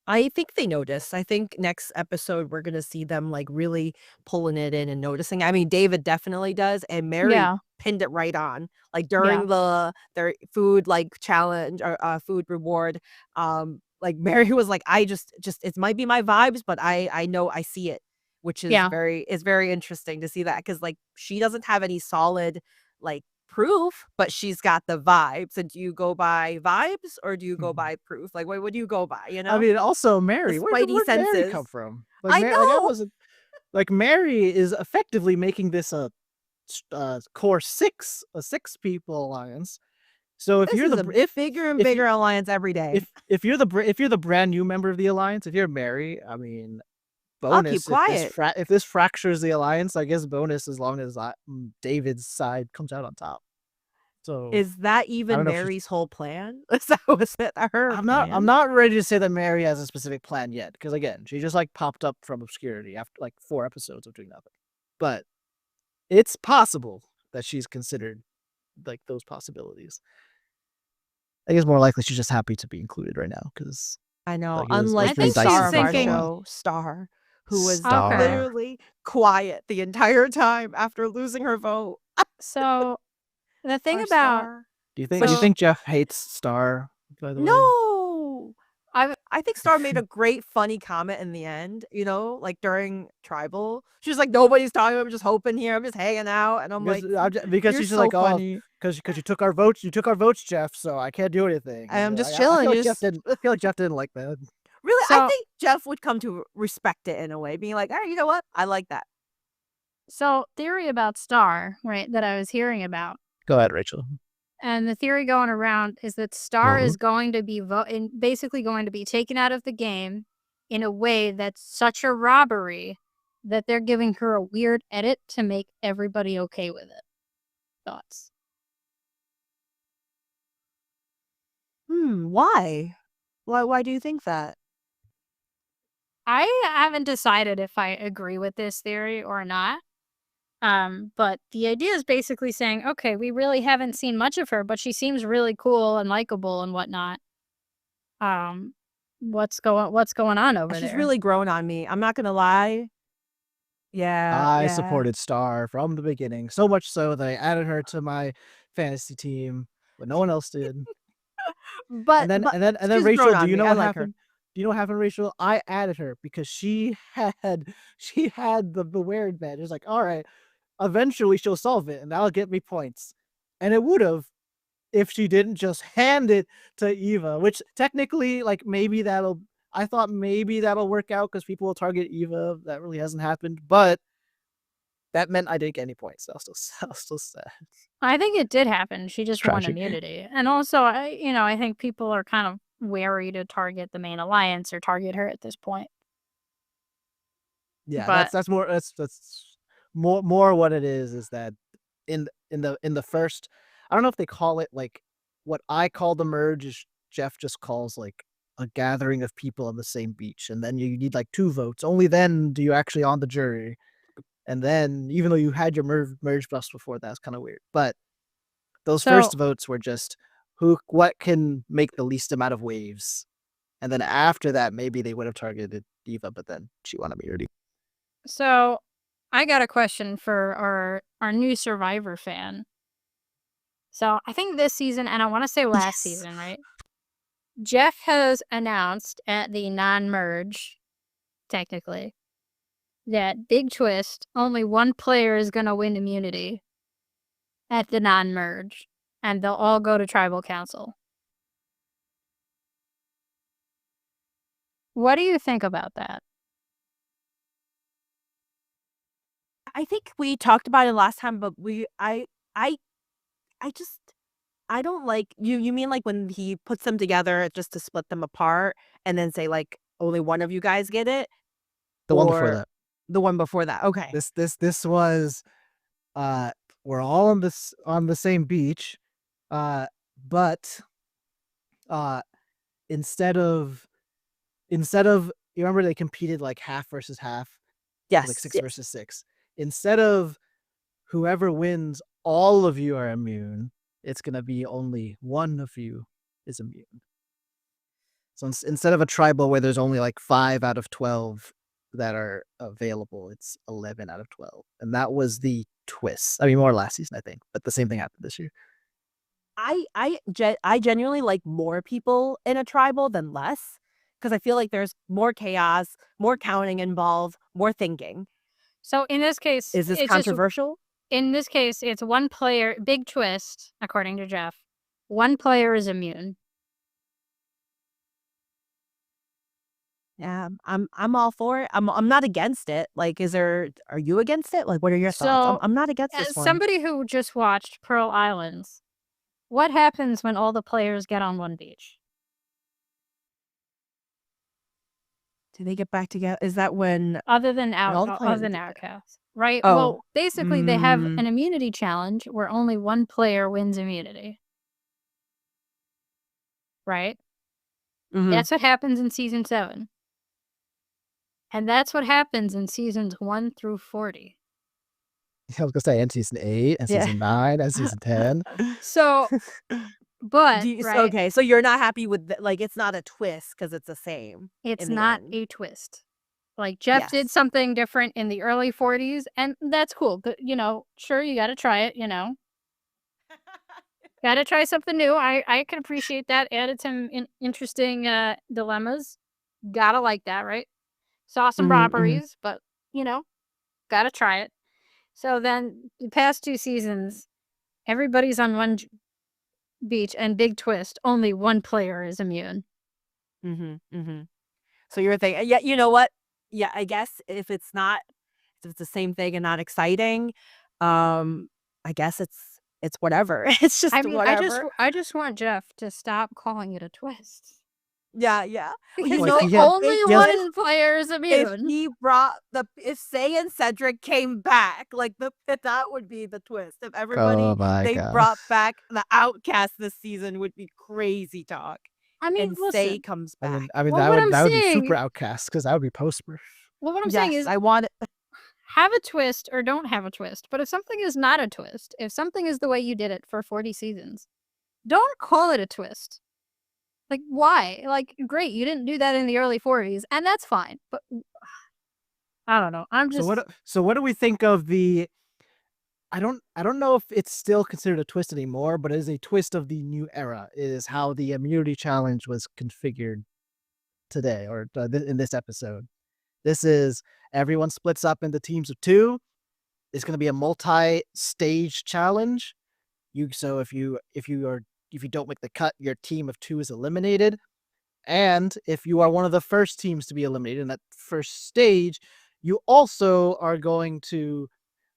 I think they notice. I think next episode we're gonna see them like really pulling it in and noticing. I mean, David definitely does, and Mary Yeah, pinned it right on. Like yeah. during their food like challenge or food reward, like Mary was like, I just it might be my vibes, but I know I see it, which Yeah. is very interesting to see that because like she doesn't have any solid like proof, but she's got the vibes. And do you go by vibes or do you go Mhm. by proof? Like, what do you go by? You I know, mean, also the Mary. spidey Where'd Mary come senses. from? I Like I know. wasn't like Mary is effectively making this a core six, a six people alliance. So if This you're is the a br- bigger and if you bigger alliance every day. if you're the brand new member of the alliance, if you're Mary, I mean, I'll keep bonus quiet. if this fractures the alliance, I guess bonus as long as David's side comes out on top. So Is that I don't even know if she's. Mary's whole plan? Was it her I'm plan? not ready to say that Mary has a specific plan yet because again, she just like popped up from obscurity after like 4 episodes of doing nothing. But it's possible that she's considered like those possibilities. I guess more likely she's just happy to be included right now because I know, like it was I unlike the pretty think dicey she's star of for her our for a thinking. while. show, Star, who was Okay. literally quiet the entire time after losing her vote. So the thing Our about Star. Do you so think Jeff hates Star, by the way? No! I I think Star made a great funny comment in the end, you know, like during Tribal. She was like, "Nobody's talking, I'm just hoping here, I'm just hanging out." And I'm like, Because "You're she's just so like, oh, funny." because you took our votes, Jeff, so I can't do anything. I'm just I chilling, feel you like just I feel like Jeff didn't like that. really, I so think Jeff would come to respect it in a way, being like, "Alright, you know what? I like that." so theory about Star, right, that I was hearing about. Go ahead, Rachel. And the theory going around is that Star is going to be basically going to be taken out of the game in a way that's such a robbery that they're giving her a weird edit to make everybody okay with it. Thoughts? Why? Why do you think that? I haven't decided if I agree with this theory or not. But the idea is basically saying, okay, we really haven't seen much of her, but she seems really cool and likable and whatnot. Um, what's going on over She's there? really grown on me, I'm not gonna lie. Yeah, I yeah. supported Star from the beginning, so much so that I added her to my fantasy team, but no one else did. And then She's grown Rachel, do on you me, know I what like her. happened? Do you know what happened, Rachel? I added her because she had the weird bed. It's like, all right, eventually she'll solve it, and that'll get me points. And it would have if she didn't just hand it to Eva, which technically, like maybe that'll. I thought maybe that'll work out because people will target Eva. That really hasn't happened, but that meant I didn't get any points. I was still sad. I think it did happen. She just won Tragic. immunity. And also, I think people are kind of wary to target the main alliance or target her at this point. Yeah, But that's more what it is that in the first, I don't know if they call it like what I call the merge is Jeff just calls like a gathering of people on the same beach, and then you need like 2 votes. Only then do you actually on the jury. And then even though you had your merge bust before, that's kind of weird. But those so first votes were just what can make the least amount of waves. And then after that, maybe they would have targeted Diva, but then she won immunity. so I got a question for our new Survivor fan. So I think this season, and I want to say last Yes. season, right? Jeff has announced at the non-merge, technically, that big twist, only one player is going to win immunity at the non-merge, and they'll all go to tribal council. What do you think about that? I think we talked about it last time, but I I just I don't like you mean like when he puts them together just to split them apart and then say like only one of you guys get it The one before or that. the one before that. Okay. This was uh we're all on the same beach. Uh but uh instead of you remember they competed like half versus half. Yes. like 6 yes. versus 6. Instead of whoever wins, all of you are immune, it's going to be only one of you is immune. So instead of a tribal where there's only like 5 out of 12 that are available, it's 11 out of 12. And that was the twist. I mean, more last season, I think, but the same thing happened this year. I genuinely like more people in a tribal than less, because I feel like there's more chaos, more counting involved, more thinking. So in this case, Is this it's just controversial? in this case, it's one player. Big twist, according to Jeff. One player is immune. Yeah, I'm all for it. I'm not against it. Like, are you against it? Like, what are your thoughts? So, I'm not against this as one. somebody who just watched Pearl Islands, what happens when all the players get on one beach? Do they get back together? Is that when Other than all the players get together? outcasts, right? Oh, Well, basically, they have an immunity challenge where only one player wins immunity. Right? mhm. That's what happens in season 7. And that's what happens in seasons 1 through 40. I was going to say, and season 8, and Yeah. season 9, and season 10. So, but, right, Okay, so you're not happy with like it's not a twist because it's the same. it's in the not end. a twist. Like, Jeff did Yes. something different in the early 40s, and that's cool. But, sure, you got to try it, Got to try something new. I can appreciate that. Added some interesting dilemmas. Gotta like that, right? Saw some Mhm, robberies, but, gotta try it. So then the past 2 seasons, everybody's on one beach, and big twist, only one player is immune. mhm, mhm. So you're thinking, yeah, you know what? Yeah, I guess if it's the same thing and not exciting, I guess it's whatever. It's just I mean, whatever. I just want Jeff to stop calling it a twist. Yeah, yeah. Well, Because Like, he only has- one player is if immune. if Say and Cedric came back, like that would be the twist. If everybody Oh my they God. brought back the outcast this season would be crazy talk. I mean, And Say listen. comes I back. mean, Well, that what would I'm that would be saying- super outcast because that would be post-birth. Well, what I'm saying Yes, is, I want it. have a twist or don't have a twist. But if something is not a twist, if something is the way you did it for 40 seasons, don't call it a twist. Like, why? Like, great, you didn't do that in the early 40s, and that's fine. But I don't know. I'm just So what do we think of the? I don't know if it's still considered a twist anymore, but it is a twist of the new era. It is how the immunity challenge was configured today, or in this episode. This is everyone splits up into teams of 2. It's going to be a multi-stage challenge. So if you don't make the cut, your team of 2 is eliminated. And if you are one of the first teams to be eliminated in that first stage, you also are going to.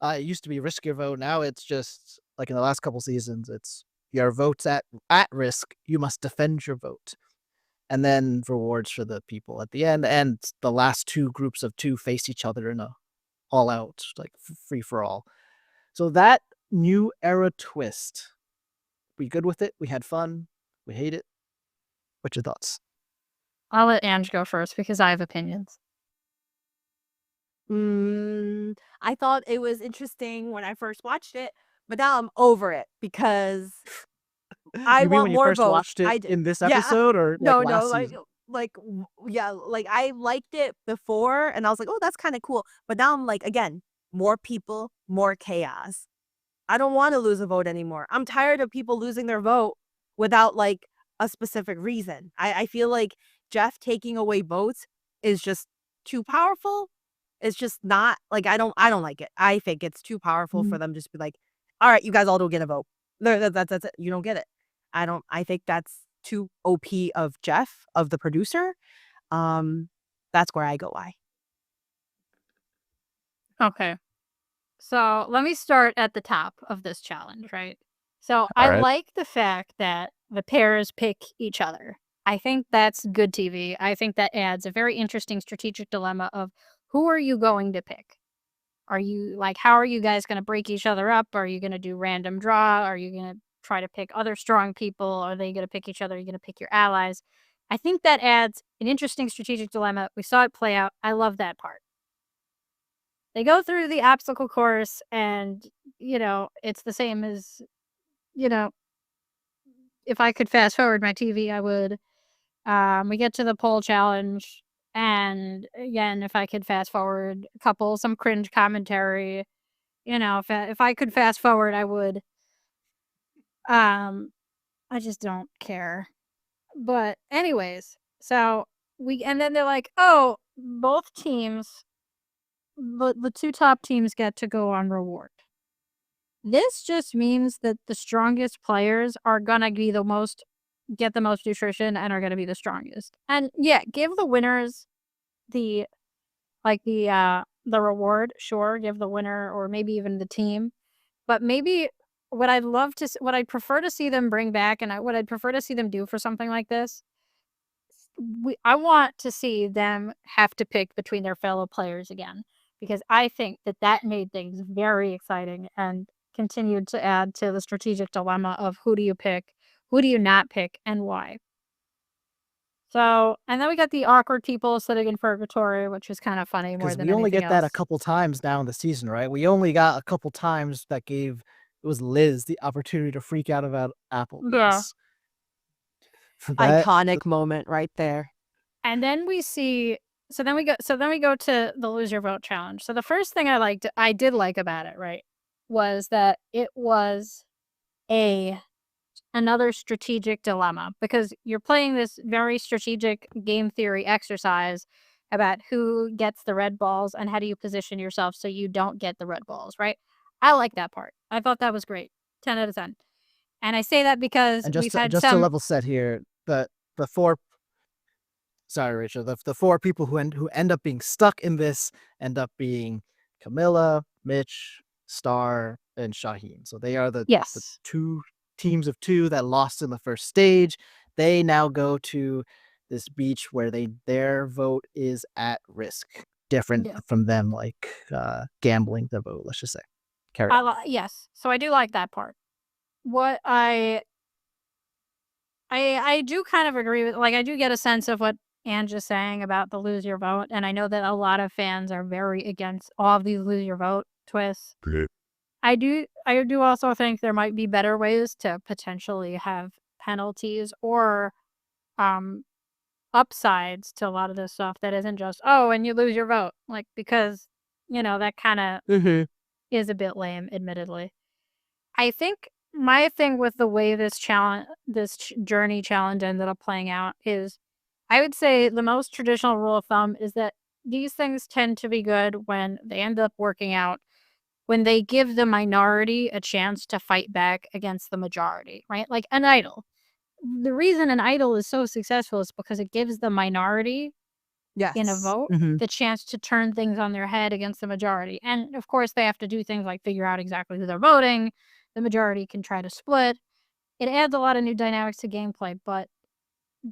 It used to be risk your vote. Now it's just like in the last couple seasons, it's your vote's at risk. You must defend your vote, and then rewards for the people at the end. And the last 2 groups of 2 face each other in a all out like free for all. So that new era twist. We good with it? We had fun. We hate it. What's your thoughts? I'll let Ange go first because I have opinions. I thought it was interesting when I first watched it, but now I'm over it because I You mean want when you more first votes. watched it I did. in this Yeah. episode or No, like no, last like season? yeah, like I liked it before and I was like, "Oh, that's kind of cool." But now I'm like, again, more people, more chaos. I don't want to lose a vote anymore. I'm tired of people losing their vote without like a specific reason. I feel like Jeff taking away votes is just too powerful. It's just not like I don't like it. I think it's too powerful for them to just be like, all right, you guys all don't get a vote. No, that's it. You don't get it. I think that's too OP of Jeff, of the producer. That's where I go. Why? Okay. So let me start at the top of this challenge, right? So I Alright. like the fact that the pairs pick each other. I think that's good TV. I think that adds a very interesting strategic dilemma of who are you going to pick? Are you like, how are you guys going to break each other up? Are you going to do random draw? Are you going to try to pick other strong people? Are they going to pick each other? Are you going to pick your allies? I think that adds an interesting strategic dilemma. We saw it play out. I love that part. They go through the obstacle course, and it's the same as if I could fast forward my TV, I would. We get to the pole challenge, and again, if I could fast forward some cringe commentary, if I could fast forward, I would. Um, I just don't care. But anyways, so and then they're like, oh, both teams, the two top teams get to go on reward. This just means that the strongest players are gonna be get the most nutrition and are gonna be the strongest. And yeah, give the winners the the reward, sure, give the winner or maybe even the team. But maybe what I'd prefer to see them bring back, and what I'd prefer to see them do for something like this, I want to see them have to pick between their fellow players again, because I think that made things very exciting and continued to add to the strategic dilemma of who do you pick, who do you not pick, and why. So, and then we got the awkward people sitting in purgatory, which is kind of funny more Because than we only anything get that a else. couple times now in the season, right? We only got a couple times that gave it was Liz the opportunity to freak out about Yeah. Applebee's. That Iconic moment right there. And then we see so then we go to the lose your vote challenge. So the first thing I did like about it, right, was that it was another strategic dilemma, because you're playing this very strategic game theory exercise about who gets the red balls and how do you position yourself so you don't get the red balls, right? I like that part. I thought that was great. 10 out of 10. And I say that because and we've had just to some level set here, the four sorry, Rachel, the four people who end up being stuck in this end up being Kamilla, Mitch, Star, and Shaheen. So they are the yes. two teams of two that lost in the first stage. They now go to this beach where their vote is at risk. Different Yeah. from them gambling the vote, let's just say. Carry on. Yes. So I do like that part. What I do kind of agree with, I do get a sense of what Ange is saying about the lose your vote, and I know that a lot of fans are very against all of these lose your vote twists. I do also think there might be better ways to potentially have penalties or upsides to a lot of this stuff that isn't just, oh, and you lose your vote, because that kind of is a bit lame, admittedly. I think my thing with the way this journey challenge ended up playing out is, I would say the most traditional rule of thumb is that these things tend to be good when they end up working out, when they give the minority a chance to fight back against the majority, right? Like an idol. The reason an idol is so successful is because it gives the minority in a Yes. vote the chance to turn things on their head against the majority. And of course, they have to do things like figure out exactly who they're voting. The majority can try to split. It adds a lot of new dynamics to gameplay, but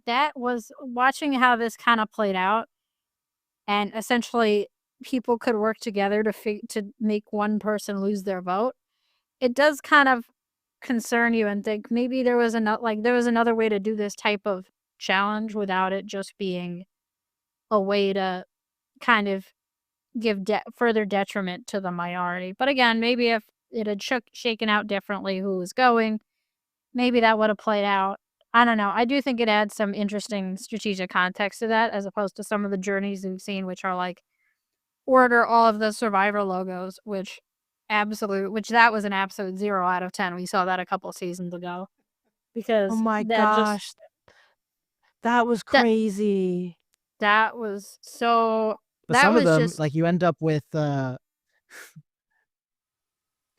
that was watching how this kind of played out, and essentially people could work together to make one person lose their vote. It does kind of concern you and think maybe there was another way to do this type of challenge without it just being a way to kind of give further detriment to the minority. But again, maybe if it had shaken out differently who was going, maybe that would have played out. I don't know. I do think it adds some interesting strategic context to that, as opposed to some of the journeys we've seen, which are like order all of the survivor logos, which that was an absolute 0 out of 10. We saw that a couple seasons ago. Because Oh my that gosh. That was crazy. that was so But that some of was them, just you end up with Do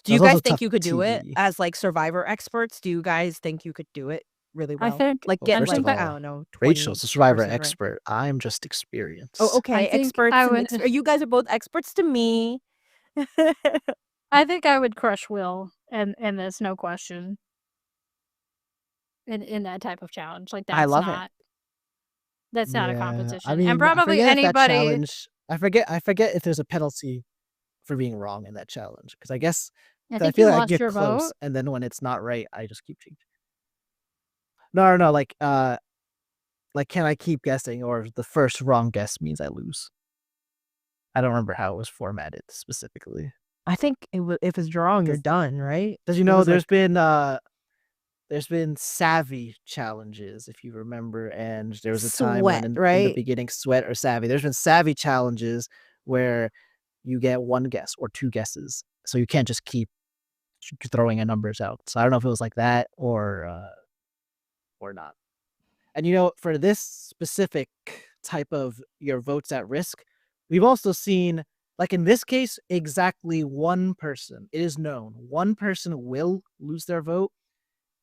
you That's also guys think tough you could do it TV. as survivor experts? Do you guys think you could do it really well? I think Like Well, get first of I all, don't know, Rachel's a survivor 20% right. expert. I'm just experienced. Oh, okay. I think Experts I and would you guys are both experts to me. I think I would crush Will and there's no question in that type of challenge. Like I love it. that's not a Yeah, I competition. mean, And probably forget if that anybody challenge. I forget if there's a penalty for being wrong in that challenge, because I guess I I think feel you like I lost get your close, vote. and then when it's not right, I just keep changing. No, like can I keep guessing, or the first wrong guess means I lose? I don't remember how it was formatted specifically. I think if it's drawing, you're 'Cause done, right? Because you It know, was like there's been savvy challenges, if you remember, and there was a time when sweat, in the right? beginning, sweat or savvy. There's been savvy challenges where you get one guess or two guesses, so you can't just keep throwing a numbers out. So I don't know if it was like that or not. And you know, for this specific type of your votes at risk, we've also seen, like in this case, exactly one person. It is known one person will lose their vote.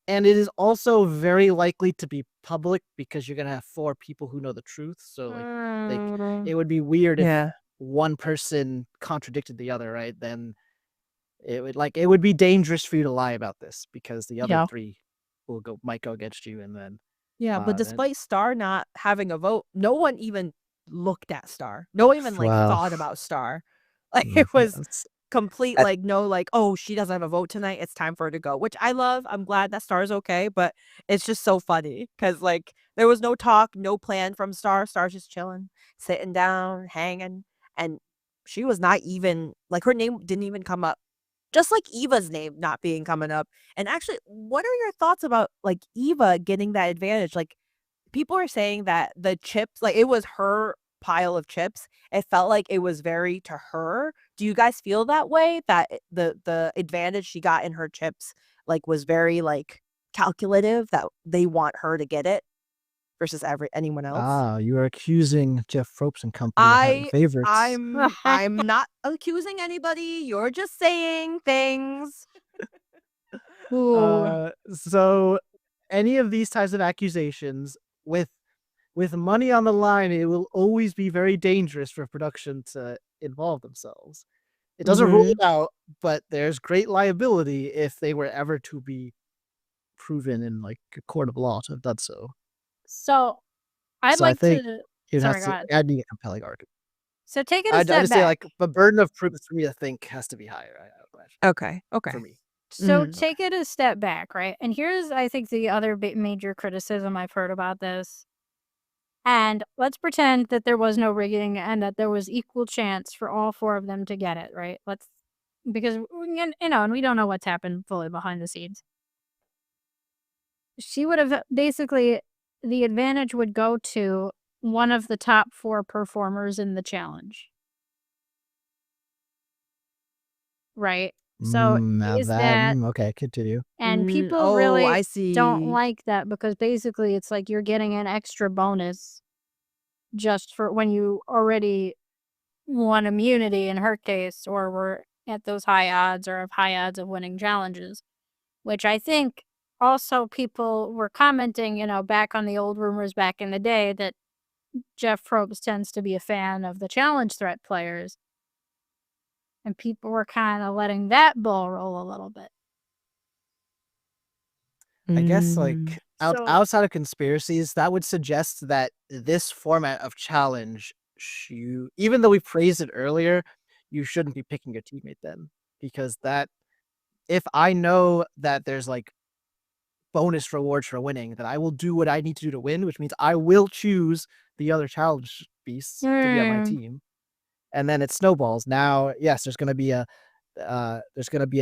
And it is also very likely to be public because you're gonna have 4 people who know the truth. So like Mm, it would be weird if yeah. one person contradicted the other, right? Then it would be dangerous for you to lie about this because the other Yeah. 3 might go against you, and then Yeah, but then despite Star not having a vote, no one even looked at Star. No one even, like, well, thought about Star. Like, it was that's complete, that like, no, like, "Oh, she doesn't have a vote tonight, it's time for her to go," which I love, I'm glad that Star's okay, but it's just so funny because like, there was no talk, no plan from Star. Star's just chilling, sitting down, hanging, and she was not even like, her name didn't even come up. Just like Eva's name not being coming up. And actually, what are your thoughts about, like, Eva getting that advantage? Like, people are saying that the chips like, it was her pile of chips. It felt like it was very to her. Do you guys feel that way? That the advantage she got in her chips, like, was very, like, calculative, that they want her to get it versus anyone else? you are accusing Jeff Probst and company of having I favorites. I'm not accusing anybody, you're just saying things. Ooh. So any of these types of accusations with money on the line, it will always be very dangerous for production to involve themselves. It doesn't rule Mhm. it out, but there's great liability if they were ever to be proven in like a court of law to have done so. So I'd So I like think to. it has Sorry, go to ahead. add be a compelling argument. So take it a I step just say back. like the burden of proof for me to think has to be higher. I would imagine, Okay, for okay. me. So Mhm. Okay. take it a step back, right? And here's, I think, the other major criticism I've heard about this. And let's pretend that there was no rigging and that there was equal chance for all 4 of them to get it, right? Because, and we don't know what's happened fully behind the scenes. She would have basically, the advantage would go to one of the top 4 performers in the challenge, right? So Now is that that, okay, continue. and people Oh, really I don't see. like that because basically it's like you're getting an extra bonus just for when you already won immunity in her case, or were at those high odds or have high odds of winning challenges, which I think also people were commenting, back on the old rumors back in the day that Jeff Probst tends to be a fan of the challenge threat players, and people were kind of letting that ball roll a little bit. I guess Mm. like So, outside of conspiracies, that would suggest that this format of challenge, you even though we praised it earlier, you shouldn't be picking your teammate then because that if I know that there's like bonus rewards for winning, then I will do what I need to do to win, which means I will choose the other challenge beasts to be on my mm, team. And then it snowballs. Now, yes, there's gonna be a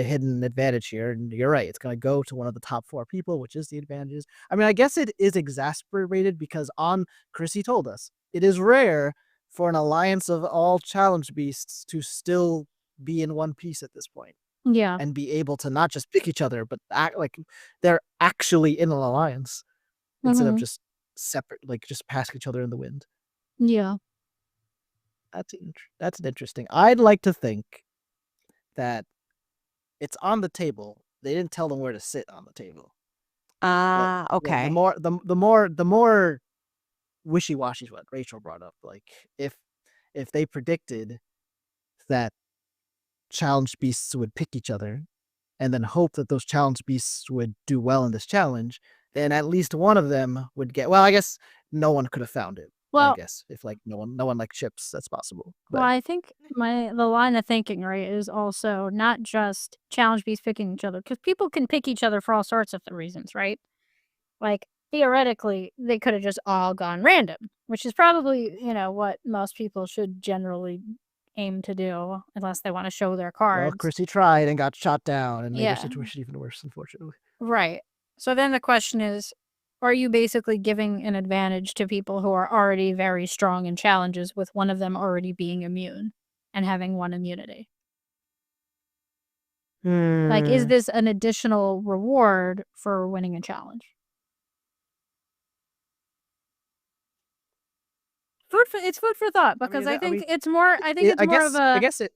hidden advantage here, and you're right. It's gonna go to one of the top 4 people, which is the advantages. I mean, I guess it is exasperated because on Chrissy told us it is rare for an alliance of all challenge beasts to still be in one piece at this point yeah, and be able to not just pick each other, but act like they're actually in an alliance instead of hmm, just separate, like just passing each other in the wind. yeah, That's interesting. I'd like to think that it's on the table. They didn't tell them where to sit on the table. But Ah, okay. the more wishy-washy is what Rachel brought up. Like if they predicted that challenge beasts would pick each other and then hope that those challenge beasts would do well in this challenge, then at least one of them would get well, I guess no one could have found it. I well, guess if like no one liked chips, that's possible. well, But I think the line of thinking, right, is also not just challenge bees picking each other, because people can pick each other for all sorts of reasons, right? Like, theoretically, they could have just all gone random, which is probably, what most people should generally aim to do unless they want to show their Well, cards. Chrissy tried and got shot down and made her Yeah. situation even worse, unfortunately. Right. So then the question is, are you basically giving an advantage to people who are already very strong in challenges with one of them already being immune and having one immunity? Like, is this an additional reward for winning a challenge? It's food for thought because I think it's more. I think it's more of a. I guess it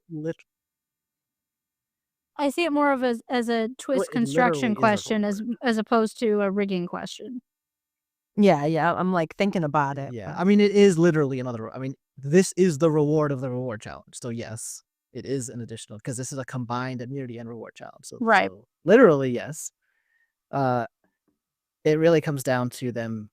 I see it more of as a twist it construction literally is a question reward. as opposed to a rigging question. Yeah. I'm like thinking about it. Yeah, but- I mean, it is literally another. I mean, this is the reward of the reward challenge. So yes, it is an additional because this is a combined immunity and reward challenge. So, Right. so literally, yes. It really comes down to them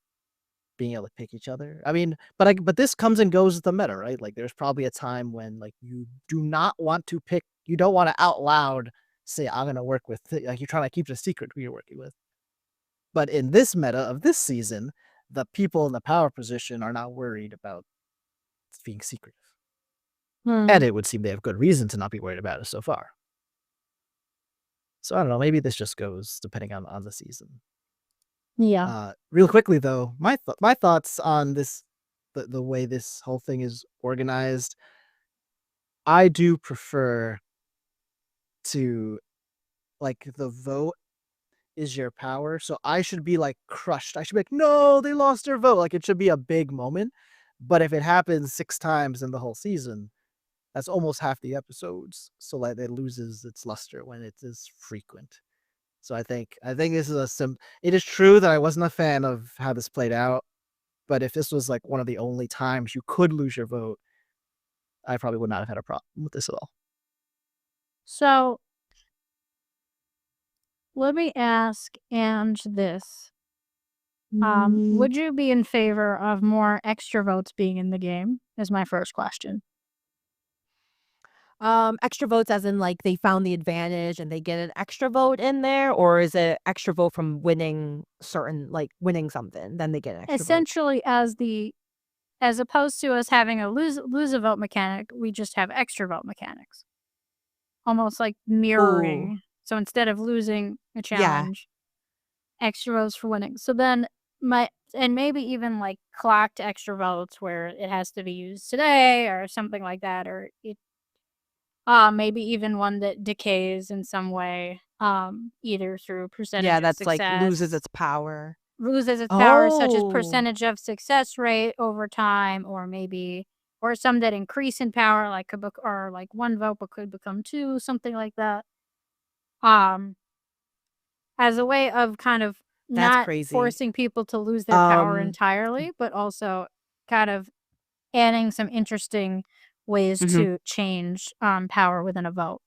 being able to pick each other. I mean, but this comes and goes with the meta, right? Like, there's probably a time when like you do not want to pick. You don't want to out loud say, "I'm gonna work with," like you're trying to keep it a secret who you're working with. But in this meta of this season, the people in the power position are not worried about being secretive. And it would seem they have good reason to not be worried about it so far. So I don't know, maybe this just goes depending on the season. Yeah. Real quickly though, my thoughts on this, the way this whole thing is organized. I do prefer to, like, the vote is your power. So I should be like crushed. I should be like, no, they lost their vote. Like, it should be a big moment. But if it happens 6 times in the whole season, that's almost half the episodes. So like it loses its luster when it is frequent. So I think this is it is true that I wasn't a fan of how this played out. But if this was like one of the only times you could lose your vote, I probably would not have had a problem with this at all. So let me ask Ange this. Would you be in favor of more extra votes being in the game? Is my first question. Extra votes as in like they found the advantage and they get an extra vote in there, or is it extra vote from winning winning something, then they get an extra vote? Essentially, as opposed to us having a lose a vote mechanic, we just have extra vote mechanics. Almost like mirroring. So instead of losing a challenge, extra votes for winning. So then and maybe even like clocked extra votes where it has to be used today or something like that, or it maybe even one that decays in some way, either through percentage of that's success. like loses its power. Loses its power, such as percentage of success rate over time, or some that increase in power, like or like 1 vote but could become 2, something like that. As a way of kind of That's not crazy. forcing people to lose their power entirely, but also kind of adding some interesting ways to change power within a vote.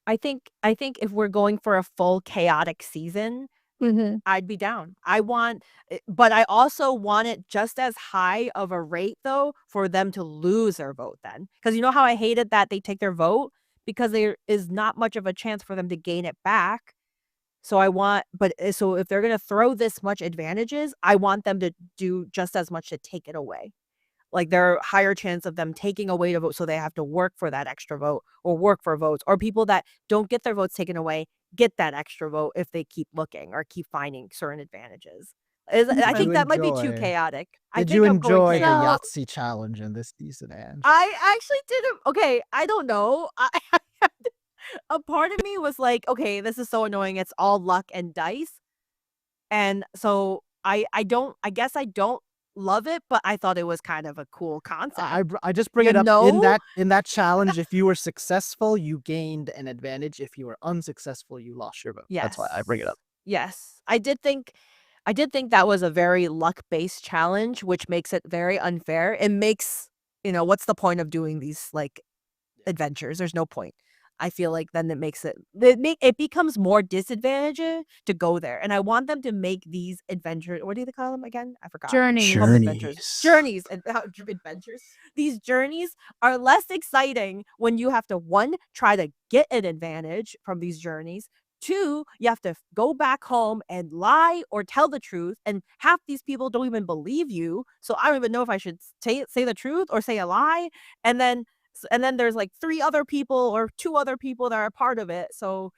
I think if we're going for a full chaotic season, I'd be down. But I also want it just as high of a rate though for them to lose their vote then. Because you know how I hated that they take their vote? Because there is not much of a chance for them to gain it back. So so if they're going to throw this much advantages, I want them to do just as much to take it away. Like there are higher chance of them taking away the vote, so they have to work for that extra vote or work for votes, or people that don't get their votes taken away get that extra vote if they keep looking or keep finding certain advantages. I think that might be too chaotic. Did you enjoy the Yahtzee challenge in this season, Ange? I actually didn't. Okay, I don't know. A part of me was like, okay, this is so annoying. It's all luck and dice. And so I guess I don't love it, but I thought it was kind of a cool concept. I just bring it up in that challenge. If you were successful, you gained an advantage. If you were unsuccessful, you lost your vote. Yes. That's why I bring it up. Yes. I did think that was a very luck-based challenge, which makes it very unfair. It makes, what's the point of doing these like adventures? There's no point. I feel like then it becomes more disadvantageous to go there. And I want them to make these adventures, what do they call them again? I forgot. Journeys. Journeys and adventures. These journeys are less exciting when you have to, 1, try to get an advantage from these journeys, 2, you have to go back home and lie or tell the truth, and half these people don't even believe you. So I don't even know if I should say the truth or say a lie. And then there's like 3 other people or 2 other people that are part of it. So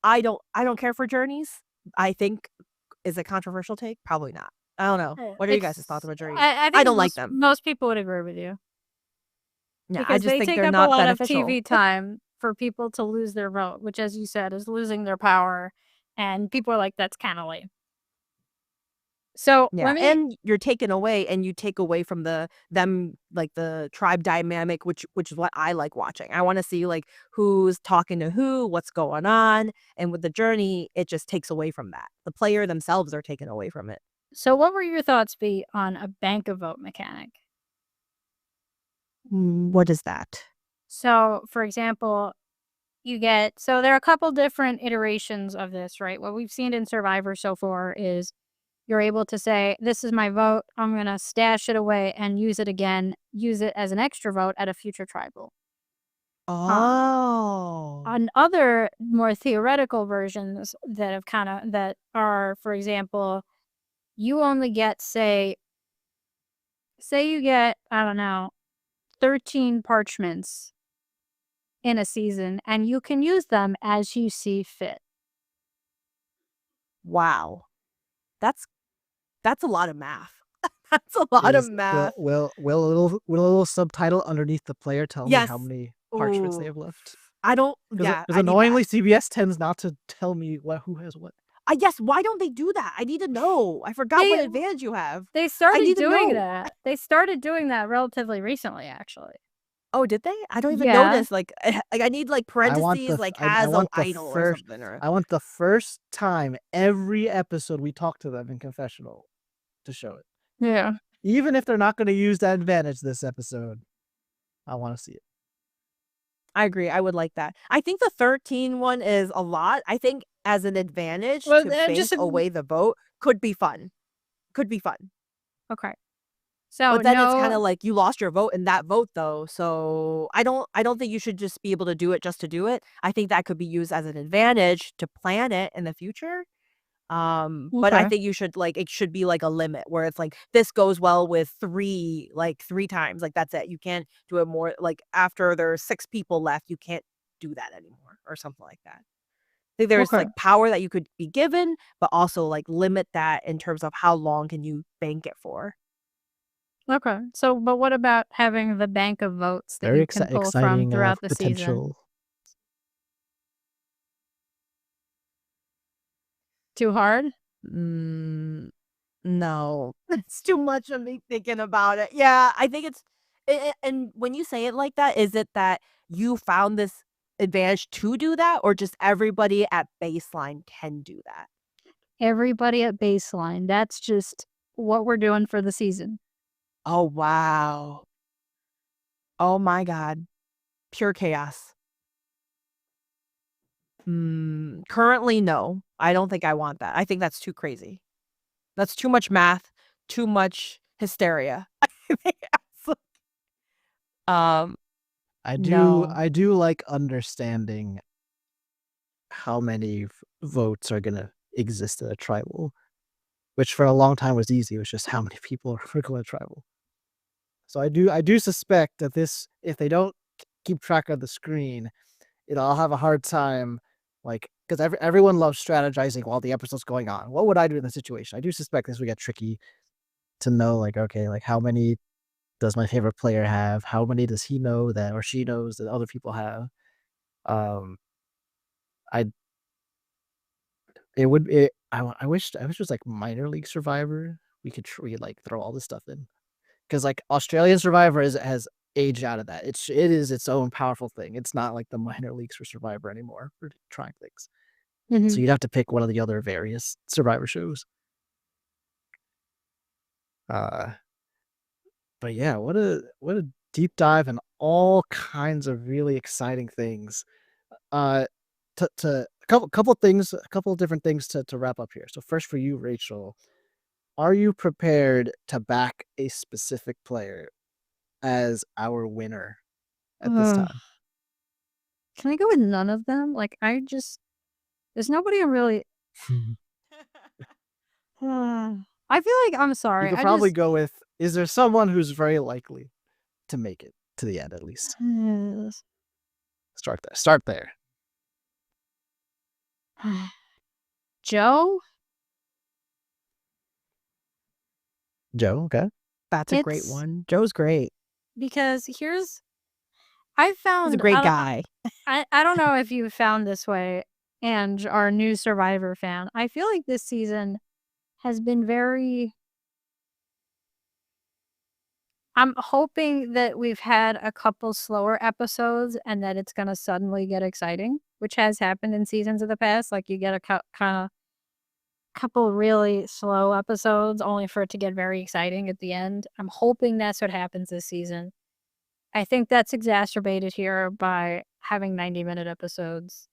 I don't care for journeys. I think is a controversial take? Probably not. I don't know. What are you guys' thoughts about journeys? I I think don't like them. most people would agree with you Yeah, I because just they think take they're up a not lot of beneficial. TV time for people to lose their vote, which, as you said, is losing their power. And people are like, that's kind of lame. So Yeah, let me. and you're taken away, and you take away from them like the tribe dynamic, which is what I like watching. I want to see like who's talking to who, what's going on, and with the journey, it just takes away from that. The player themselves are taken away from it. So what were your thoughts be on a bank of vote mechanic? What is that? So, for example, so there are a couple different iterations of this, right? What we've seen in Survivor so far is you're able to say, this is my vote. I'm going to stash it away and use it again, use it as an extra vote at a future tribal. Oh. On other more theoretical versions that are, for example, you only get, say you get, I don't know, 13 parchments in a season, and you can use them as you see fit. Wow. That's a lot of math. That's a lot of Is math. will a little subtitle underneath the player tell me how Yes. many parchments they Ooh. have left? I don't Because yeah, I need that. annoyingly, CBS tends not to tell me who has what. Yes, why don't they do that? I need to know. I forgot what They advantage you have. they I started need to doing know. that. They started doing that relatively recently, actually. Oh, did they? I don't even Yeah. notice. Like, I need like I want parentheses, the like I has a want the idol or first something. Or I want the first time every episode we talk to them in confessional to show it. Yeah. Even if they're not going to use that advantage this episode, I want to see it. I agree. I would like that. I think the 13 one is a lot. I think as an advantage Well, to bank away the vote could be fun. Could be fun. okay. So But then it's kind no, of like you lost your vote in that vote though. So I don't think you should just be able to do it just to do it. I think that could be used as an advantage to plan it in the future. But I okay. think you should like it should be like a limit where it's like this goes well with 3 times. Like that's it. You can't do it more like after there's 6 people left, you can't do that anymore or something like that. I think there's Okay. like power that you could be given, but also like limit that in terms of how long can you bank it for. Okay. So, but what about having the bank of votes that Very you can pull from exciting throughout the season? potential. Too hard? No, it's too much of me thinking about it. Yeah, I think it's and when you say it like that, is it that you found this advantage to do that or just everybody at baseline can do that? Everybody at baseline. That's just what we're doing for the season. Oh, wow. Oh my god. Pure chaos. Currently, no. I don't think I want that. I think that's too crazy. That's too much math, too much hysteria. I think um, I no. do like understanding how many votes are gonna exist in a tribal, which for a long time was easy. It was just how many people are going to tribal. So I do suspect that this, if they don't keep track of the screen, I'll have a hard time, like, because everyone loves strategizing while the episode's going on. What would I do in this situation? I do suspect this would get tricky to know, like, okay, like how many does my favorite player have? How many does he know that or she knows that other people have? Um, I it would it I wish it was like minor league Survivor. We could like throw all this stuff in because like Australian Survivor has aged out of that. It is its own powerful thing. It's not like the minor leagues for Survivor anymore for trying things. So Mhm. you'd have to pick one of the other various Survivor shows. Uh, but yeah, what a deep dive in all kinds of really exciting things. Uh, to a couple different things to wrap up here. So first for you, Rachel, are you prepared to back a specific player as our winner at this Ugh. time? Can I go with none of them? Like, I just There's nobody really. I feel like I'm You sorry. could I probably just. go with, is there someone who's very likely to make it to the end at least? Start there. Start there. Joe. Joe, okay. That's a great It's one. Joe's great. because I He's a found great guy. I don't know if you found this way and are a new Survivor fan. I feel like this season has been very. I'm hoping that we've had a couple slower episodes and that it's gonna suddenly get exciting, which has happened in seasons of the past. Like you get a kind of couple really slow episodes only for it to get very exciting at the end. I'm hoping that's what happens this season. I think that's exacerbated here by having 90-minute episodes.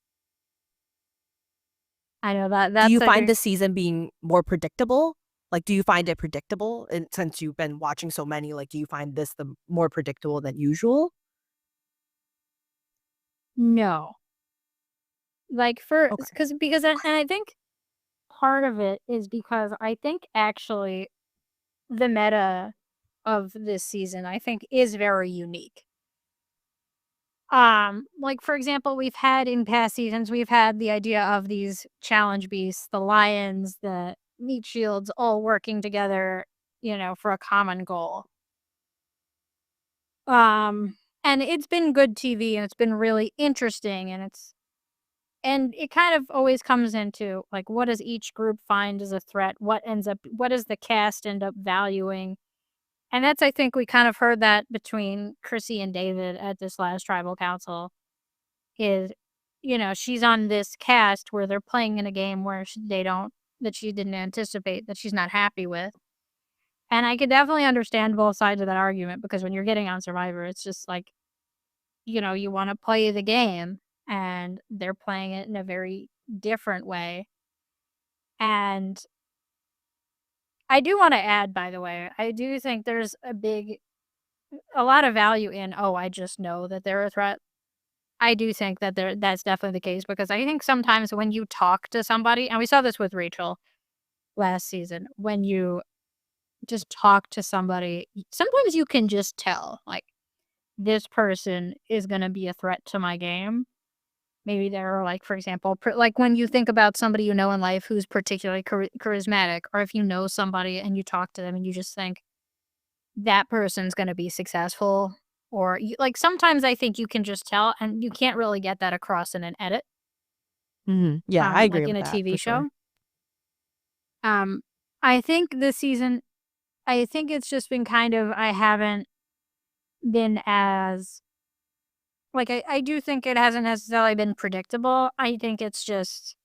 I know Do that's you I find think, this season being more predictable? Like, do you find it predictable? And since you've been watching so many, like, do you find this the more predictable than usual? no. Like for Okay. because and I think part of it is because I think actually the meta of this season I think is very unique. Like for example, we've had in past seasons, we've had the idea of these challenge beasts, the lions, the meat shields all working together, for a common goal. And it's been good TV and it's been really interesting and it kind of always comes into like what does each group find as a threat? What does the cast end up valuing? And that's I think we kind of heard that between Chrissy and David at this last tribal council is she's on this cast where they're playing in a game where that she didn't anticipate, that she's not happy with. And I could definitely understand both sides of that argument because when you're getting on Survivor, it's just like, you want to play the game and they're playing it in a very different way. And I do want to add, by the way, I do think there's a lot of value in, oh, I just know that they're a threat. I do think that that's definitely the case because I think sometimes when you talk to somebody, and we saw this with Rachel last season, when you just talk to somebody, sometimes you can just tell, like, this person is going to be a threat to my game. Maybe they're like, for example, like when you think about somebody you know in life who's particularly charismatic, or if you know somebody and you talk to them and you just think that person's going to be successful, or like sometimes I think you can just tell, and you can't really get that across in an edit. Yeah, I agree Like in with a that TV for show. sure. I think this season, I think it's just been kind of, I haven't been as, like, I do think it hasn't necessarily been predictable. I think it's just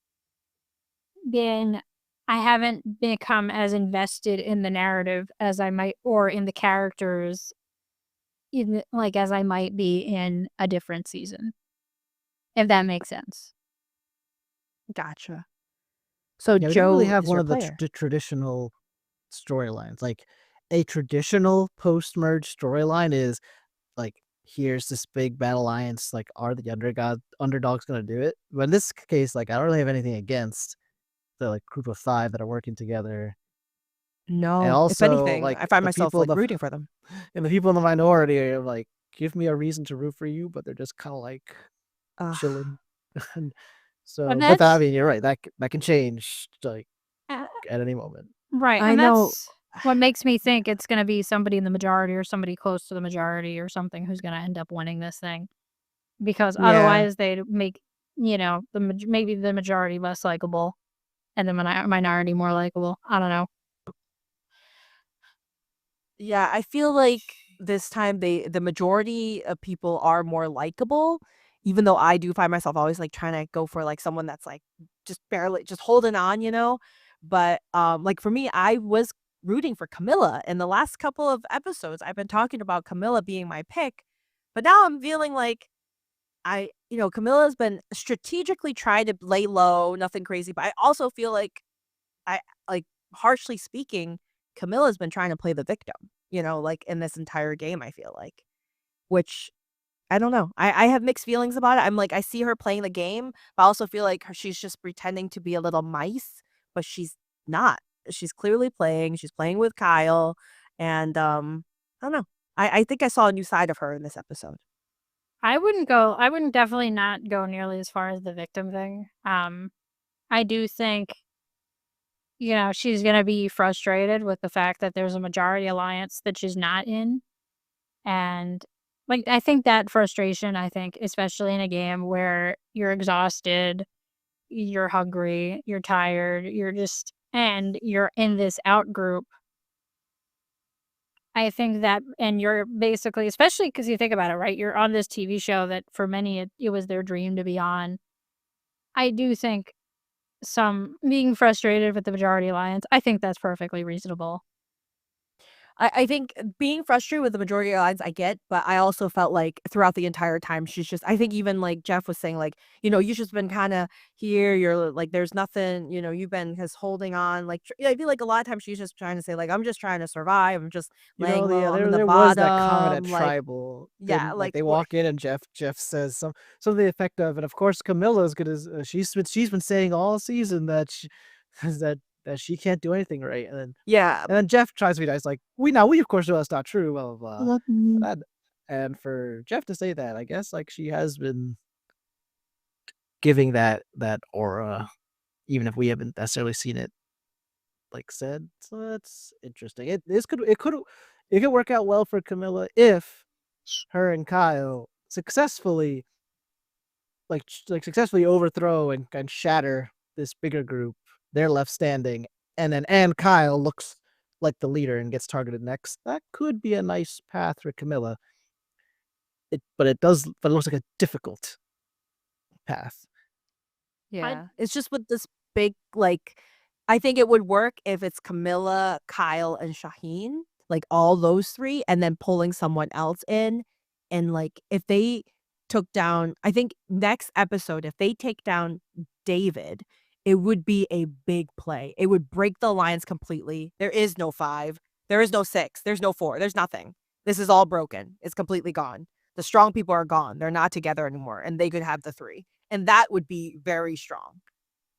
been, I haven't become as invested in the narrative as I might, or in the characters, like as I might be in a different season, if that makes sense. Gotcha. So Yeah, we don't really Joe have is one your of the player. traditional storylines. Like a traditional post-merge storyline is like, here's this big bad alliance, like, are the underdogs gonna do it? But in this case, like, I don't really have anything against the like group of 5 that are working together. And No, if also anything, I like find the myself people in like the rooting for them. and the people in the minority are like, give me a reason to root for you, but they're just kind of like Ugh. chilling. And And so, but I that's, mean, you're right. That can change like uh, at any moment. right. I And know. that's what makes me think it's going to be somebody in the majority or somebody close to the majority or something who's going to end up winning this thing. Because Yeah. otherwise they'd make, maybe the majority less likable and the minority more likable. I don't know. Yeah, I feel like this time the majority of people are more likable, even though I do find myself always like trying to go for like someone that's like just barely just holding on. But like for me, I was rooting for Kamilla in the last couple of episodes. I've been talking about Kamilla being my pick, but now I'm feeling like Camilla's been strategically trying to lay low, nothing crazy, but I also feel like I like harshly speaking, Camilla's been trying to play the victim, like in this entire game, I feel like, which I don't know. I have mixed feelings about it. I'm like, I see her playing the game, but I also feel like she's just pretending to be a little mice, but she's not. She's clearly playing. She's playing with Kyle, and I don't know. I think I saw a new side of her in this episode. I wouldn't definitely not go nearly as far as the victim thing. I do think, she's gonna be frustrated with the fact that there's a majority alliance that she's not in. And like I think that frustration, I think, especially in a game where you're exhausted, you're hungry, you're tired, and you're in this out group. I think that, and you're basically, especially because you think about it, right? You're on this TV show that for many, it was their dream to be on. I do think some being frustrated with the majority alliance, I think that's perfectly reasonable. I think being frustrated with the majority of lines I get, but I also felt like throughout the entire time she's just I think even like Jeff was saying, like, you've just been kinda here, you're like, there's nothing, you've been just holding on, like, I feel like a lot of times she's just trying to say, like, "I'm just trying to survive, I'm just laying low, Yeah, I'm in the there was that comment at bottom," like, Tribal. yeah, Then like like, they we're walk in and Jeff says some of the effect of, and of course Camilla's gonna she's been saying all season that she, that she can't do anything right, yeah. and then Jeff tries to be nice, like, we of course know that's not true, blah blah blah. Mhm. That, and for Jeff to say that, I guess like she has been giving that aura, even if we haven't necessarily seen it like said. So that's interesting. It could work out well for Camilla if her and Kyle successfully successfully overthrow and shatter this bigger group. They're left standing, and Kyle looks like the leader and gets targeted next. That could be a nice path for Camilla. But it looks like a difficult path. I Yeah. It's just with this big, like, I think it would work if it's Camilla, Kyle, and Shaheen, like all those three, and then pulling someone else in. And like, if they took down, I think next episode, if they take down David, it would be a big play. It would break the alliance completely. There is no 5, there is no 6, there's no 4, there's nothing. This is all broken. It's completely gone. The strong people are gone. They're not together anymore, and they could have the 3. And that would be very strong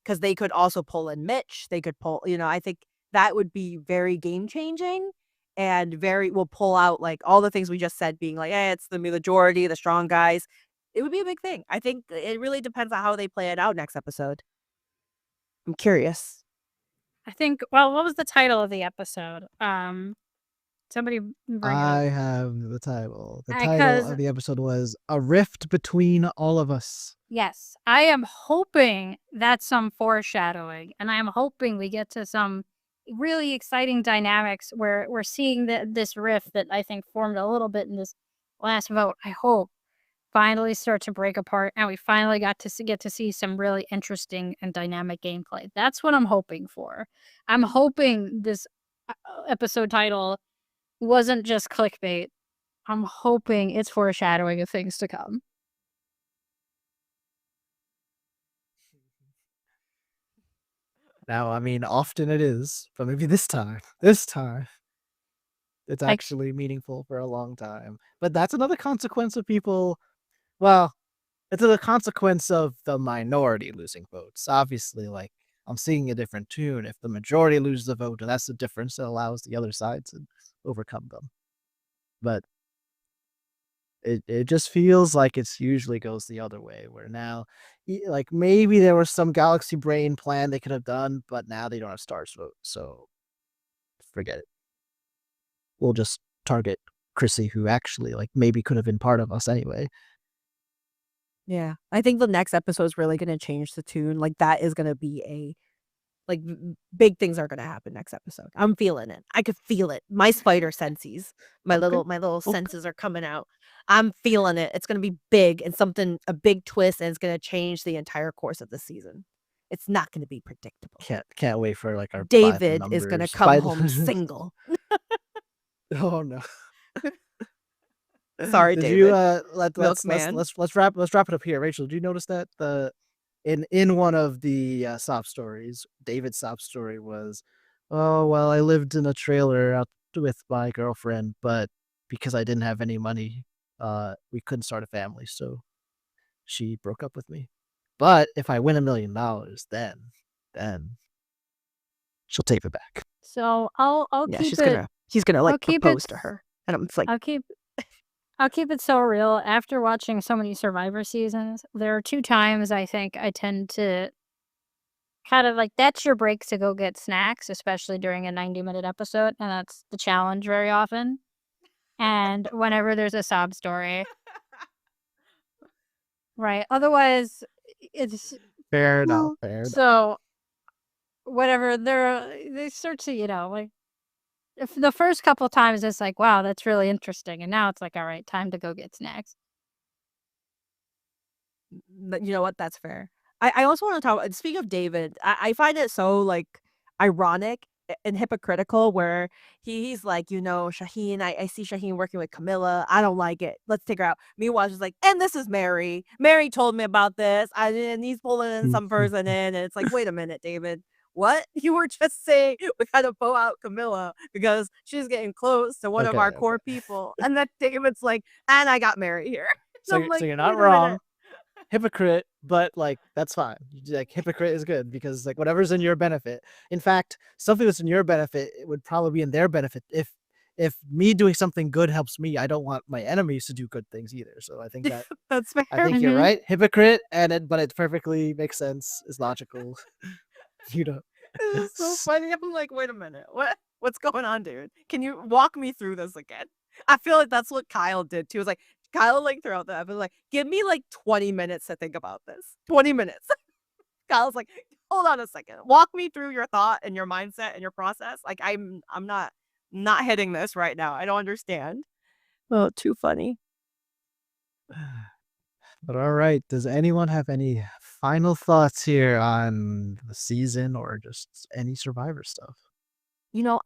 because they could also pull in Mitch. They could pull, I think that would be very game changing and will pull out like all the things we just said, being like, it's the majority, the strong guys. It would be a big thing. I think it really depends on how they play it out next episode. I'm curious. think, well, what was the title of the episode? Somebody bring it I up. have the title. The title Because of the episode was "A Rift Between All of Us." yes, I am hoping that's some foreshadowing, and I am hoping we get to some really exciting dynamics where we're seeing this rift that I think formed a little bit in this last vote. I hope finally start to break apart, and we finally get to see some really interesting and dynamic gameplay. That's what I'm hoping for. I'm hoping this episode title wasn't just clickbait. I'm hoping it's foreshadowing of things to come. Now, I mean, often it is, but maybe this time, it's Like, actually meaningful for a long time. But that's another consequence of people. Well, it's a consequence of the minority losing votes. Obviously, like, I'm seeing a different tune. If the majority loses the vote, and that's the difference that allows the other side to overcome them. But it just feels like it's usually goes the other way, where now, like, maybe there was some galaxy brain plan they could have done, but now they don't have stars vote, so forget it. We'll just target Chrissy, who actually, like, maybe could have been part of us anyway. Yeah. I think the next episode is really going to change the tune. Like, that is going to be like, big things are gonna happen next episode. I'm feeling it. I could feel it. My spider senses. Okay. My little Okay. senses are coming out. I'm feeling it. It's gonna be big and a big twist, and it's gonna change the entire course of the season. It's not gonna be predictable. Can't wait for, like, our by the David is gonna numbers come home single. Oh, no. Sorry, Did you, David. let's Milkman. let's wrap it up here. Rachel, did you notice that in one of the, sob stories, David's sob story was, "Oh, well, I lived in a trailer out with my girlfriend, but because I didn't have any money we couldn't start a family, so she broke up with me. But if I win $1 million, then she'll take it back. So I'll Yeah, keep it. he's gonna I'll like keep propose it. to her, and I'm just like, I'll keep it so real. After watching so many Survivor seasons, there are 2 times I think I tend to kind of like that's your break to go get snacks, especially during a 90-minute episode, and that's the challenge very often. And whenever there's a sob story, right? Otherwise, it's Fair enough. well, Fair enough. so whatever they start to, like if the first couple times it's like, wow, that's really interesting, and now it's like, all right, time to go get snacks. You know what? That's fair. I also want to talk about, speaking of David, I find it so like ironic and hypocritical where he's like, Shaheen, I see Shaheen working with Kamilla. I don't like it. Let's take her out. Meanwhile, she's like, and this is Mary. Mary told me about this. And he's pulling in some person in. And it's like, wait a minute, David. What? You were just saying we gotta pull out Kamilla because she's getting close to one of our core people. And then David's like, and I got Mary here. So, I'm like, so you're not wait a minute. wrong. Hypocrite, but like that's fine. Like hypocrite is good because like whatever's in your benefit. In fact, something that's in your benefit, it would probably be in their benefit. If me doing something good helps me, I don't want my enemies to do good things either. So I think that That's fair. I think you're right. Hypocrite, but it perfectly makes sense. Is logical. It's so funny. I'm like, wait a minute. What's going on, dude? Can you walk me through this again? I feel like that's what Kyle did too. It was like Kyle like throughout the episode, like, give me like 20 minutes to think about this. 20 minutes. Kyle's like, hold on a second. Walk me through your thought and your mindset and your process. Like I'm not hitting this right now. I don't understand. Oh, too funny. But all right, does anyone have any final thoughts here on the season or just any Survivor stuff?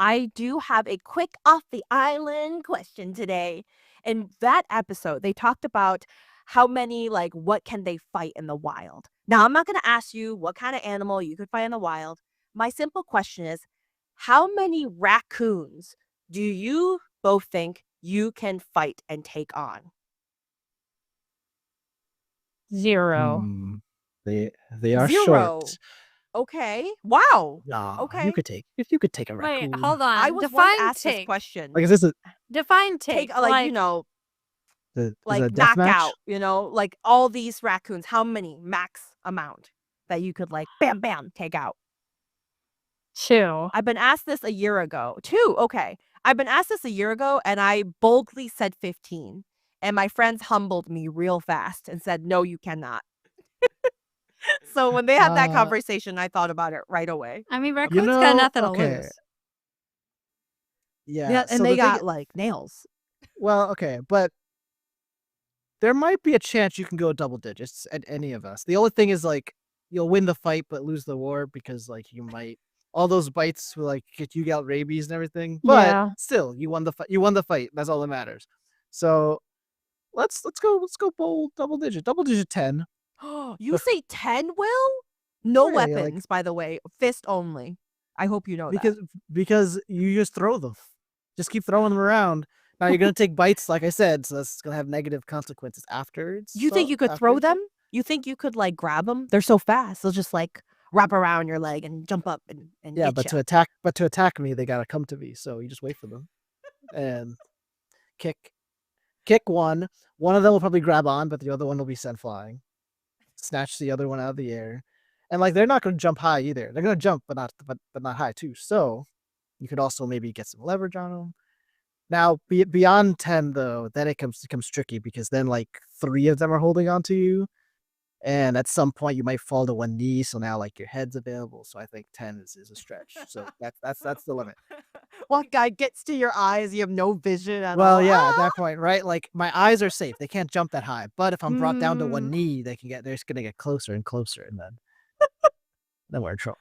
I do have a quick off the island question today. In that episode, they talked about how many, like, what can they fight in the wild? Now, I'm not going to ask you what kind of animal you could fight in the wild. My simple question is, how many raccoons do you both think you can fight and take on? 0. They are 0. short. Okay. Wow. Okay. Okay. You could take a raccoon. Wait, hold on. I was once Define asked this take. question. Like is this a Define take. Like, is it a like death match? knockout, like all these raccoons, how many max amount that you could like bam, bam, take out? 2. I've been asked this a year ago. 2, okay. I've been asked this a year ago and I boldly said 15. And my friends humbled me real fast and said, no, you cannot. So when they had that conversation, I thought about it right away. I mean, raccoons got nothing to okay. lose. Yeah, and so they the thing got like nails. well, okay, but there might be a chance you can go double digits at any of us. The only thing is like you'll win the fight but lose the war because like you might all those bites will like get you out rabies and everything. But Yeah. still, you won the fight. You won the fight. That's all that matters. So let's go bold double digit 10. You say 10, Will? No Yeah, weapons, like- by the way. Fist only. I hope you know that. Because you just throw them. Just keep throwing them around. Now you're gonna take bites, like I said, so that's gonna have negative consequences afterwards. You think you could throw them? You think you could like grab them? They're so fast. They'll just like wrap around your leg and jump up and Yeah, get but ya. to attack me, they gotta come to me. So you just wait for them and kick one. One of them will probably grab on, but the other one will be sent flying. Snatch the other one out of the air, and like they're not gonna jump high either. They're gonna jump, but not high too. So you could also maybe get some leverage on them. Now, beyond 10 though, then it becomes tricky because then like 3 of them are holding on to you. And at some point you might fall to one knee, so now like your head's available. So I think 10 is a stretch. So that's the limit. One guy gets to your eyes, you have no vision at all. Well, yeah, at that point, right? Like my eyes are safe; they can't jump that high. But if I'm brought down to one knee, they're just gonna get closer and closer, and then we're in trouble.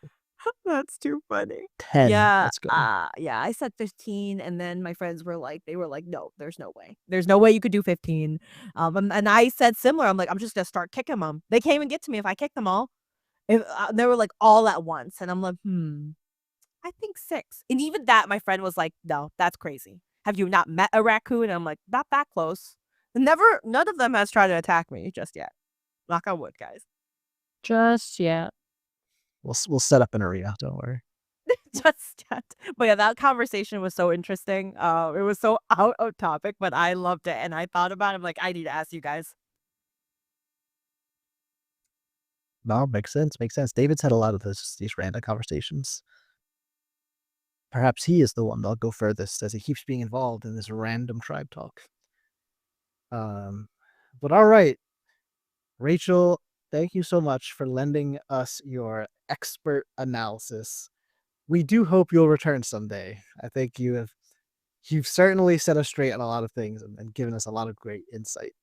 That's too funny. 10. Yeah. Let's go. Yeah, I said 15, and then my friends were like, no, there's no way. There's no way you could do 15. And I said similar. I'm like, I'm just gonna start kicking them. They can't even get to me if I kick them all. They were like all at once, and I'm like, I think 6. And even that, my friend was like, no, that's crazy. Have you not met a raccoon? And I'm like, not that close. None of them has tried to attack me just yet. Knock on wood, guys. Just yet. We'll set up an area. Don't worry. Just yet. But yeah, that conversation was so interesting. It was so out of topic, but I loved it. And I thought about it. I'm like, I need to ask you guys. No, makes sense. Makes sense. David's had a lot of these random conversations. Perhaps he is the one that'll go furthest as he keeps being involved in this random tribe talk. But all right, Rachel, thank you so much for lending us your expert analysis. We do hope you'll return someday. I think you've certainly set us straight on a lot of things and given us a lot of great insight.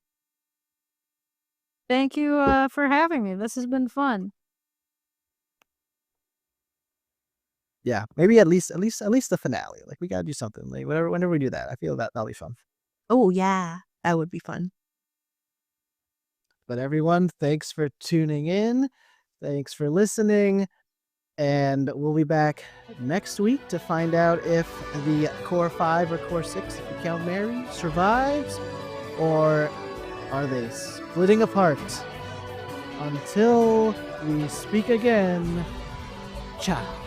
Thank you for having me. This has been fun. Yeah, maybe at least the finale. Like we gotta do something. Like whenever we do that, I feel that'll be fun. Oh, yeah. That would be fun. But everyone, thanks for tuning in. Thanks for listening. And we'll be back next week to find out if the Core 5 or Core 6, if you count Mary, survives, or are they splitting apart? Until we speak again, ciao.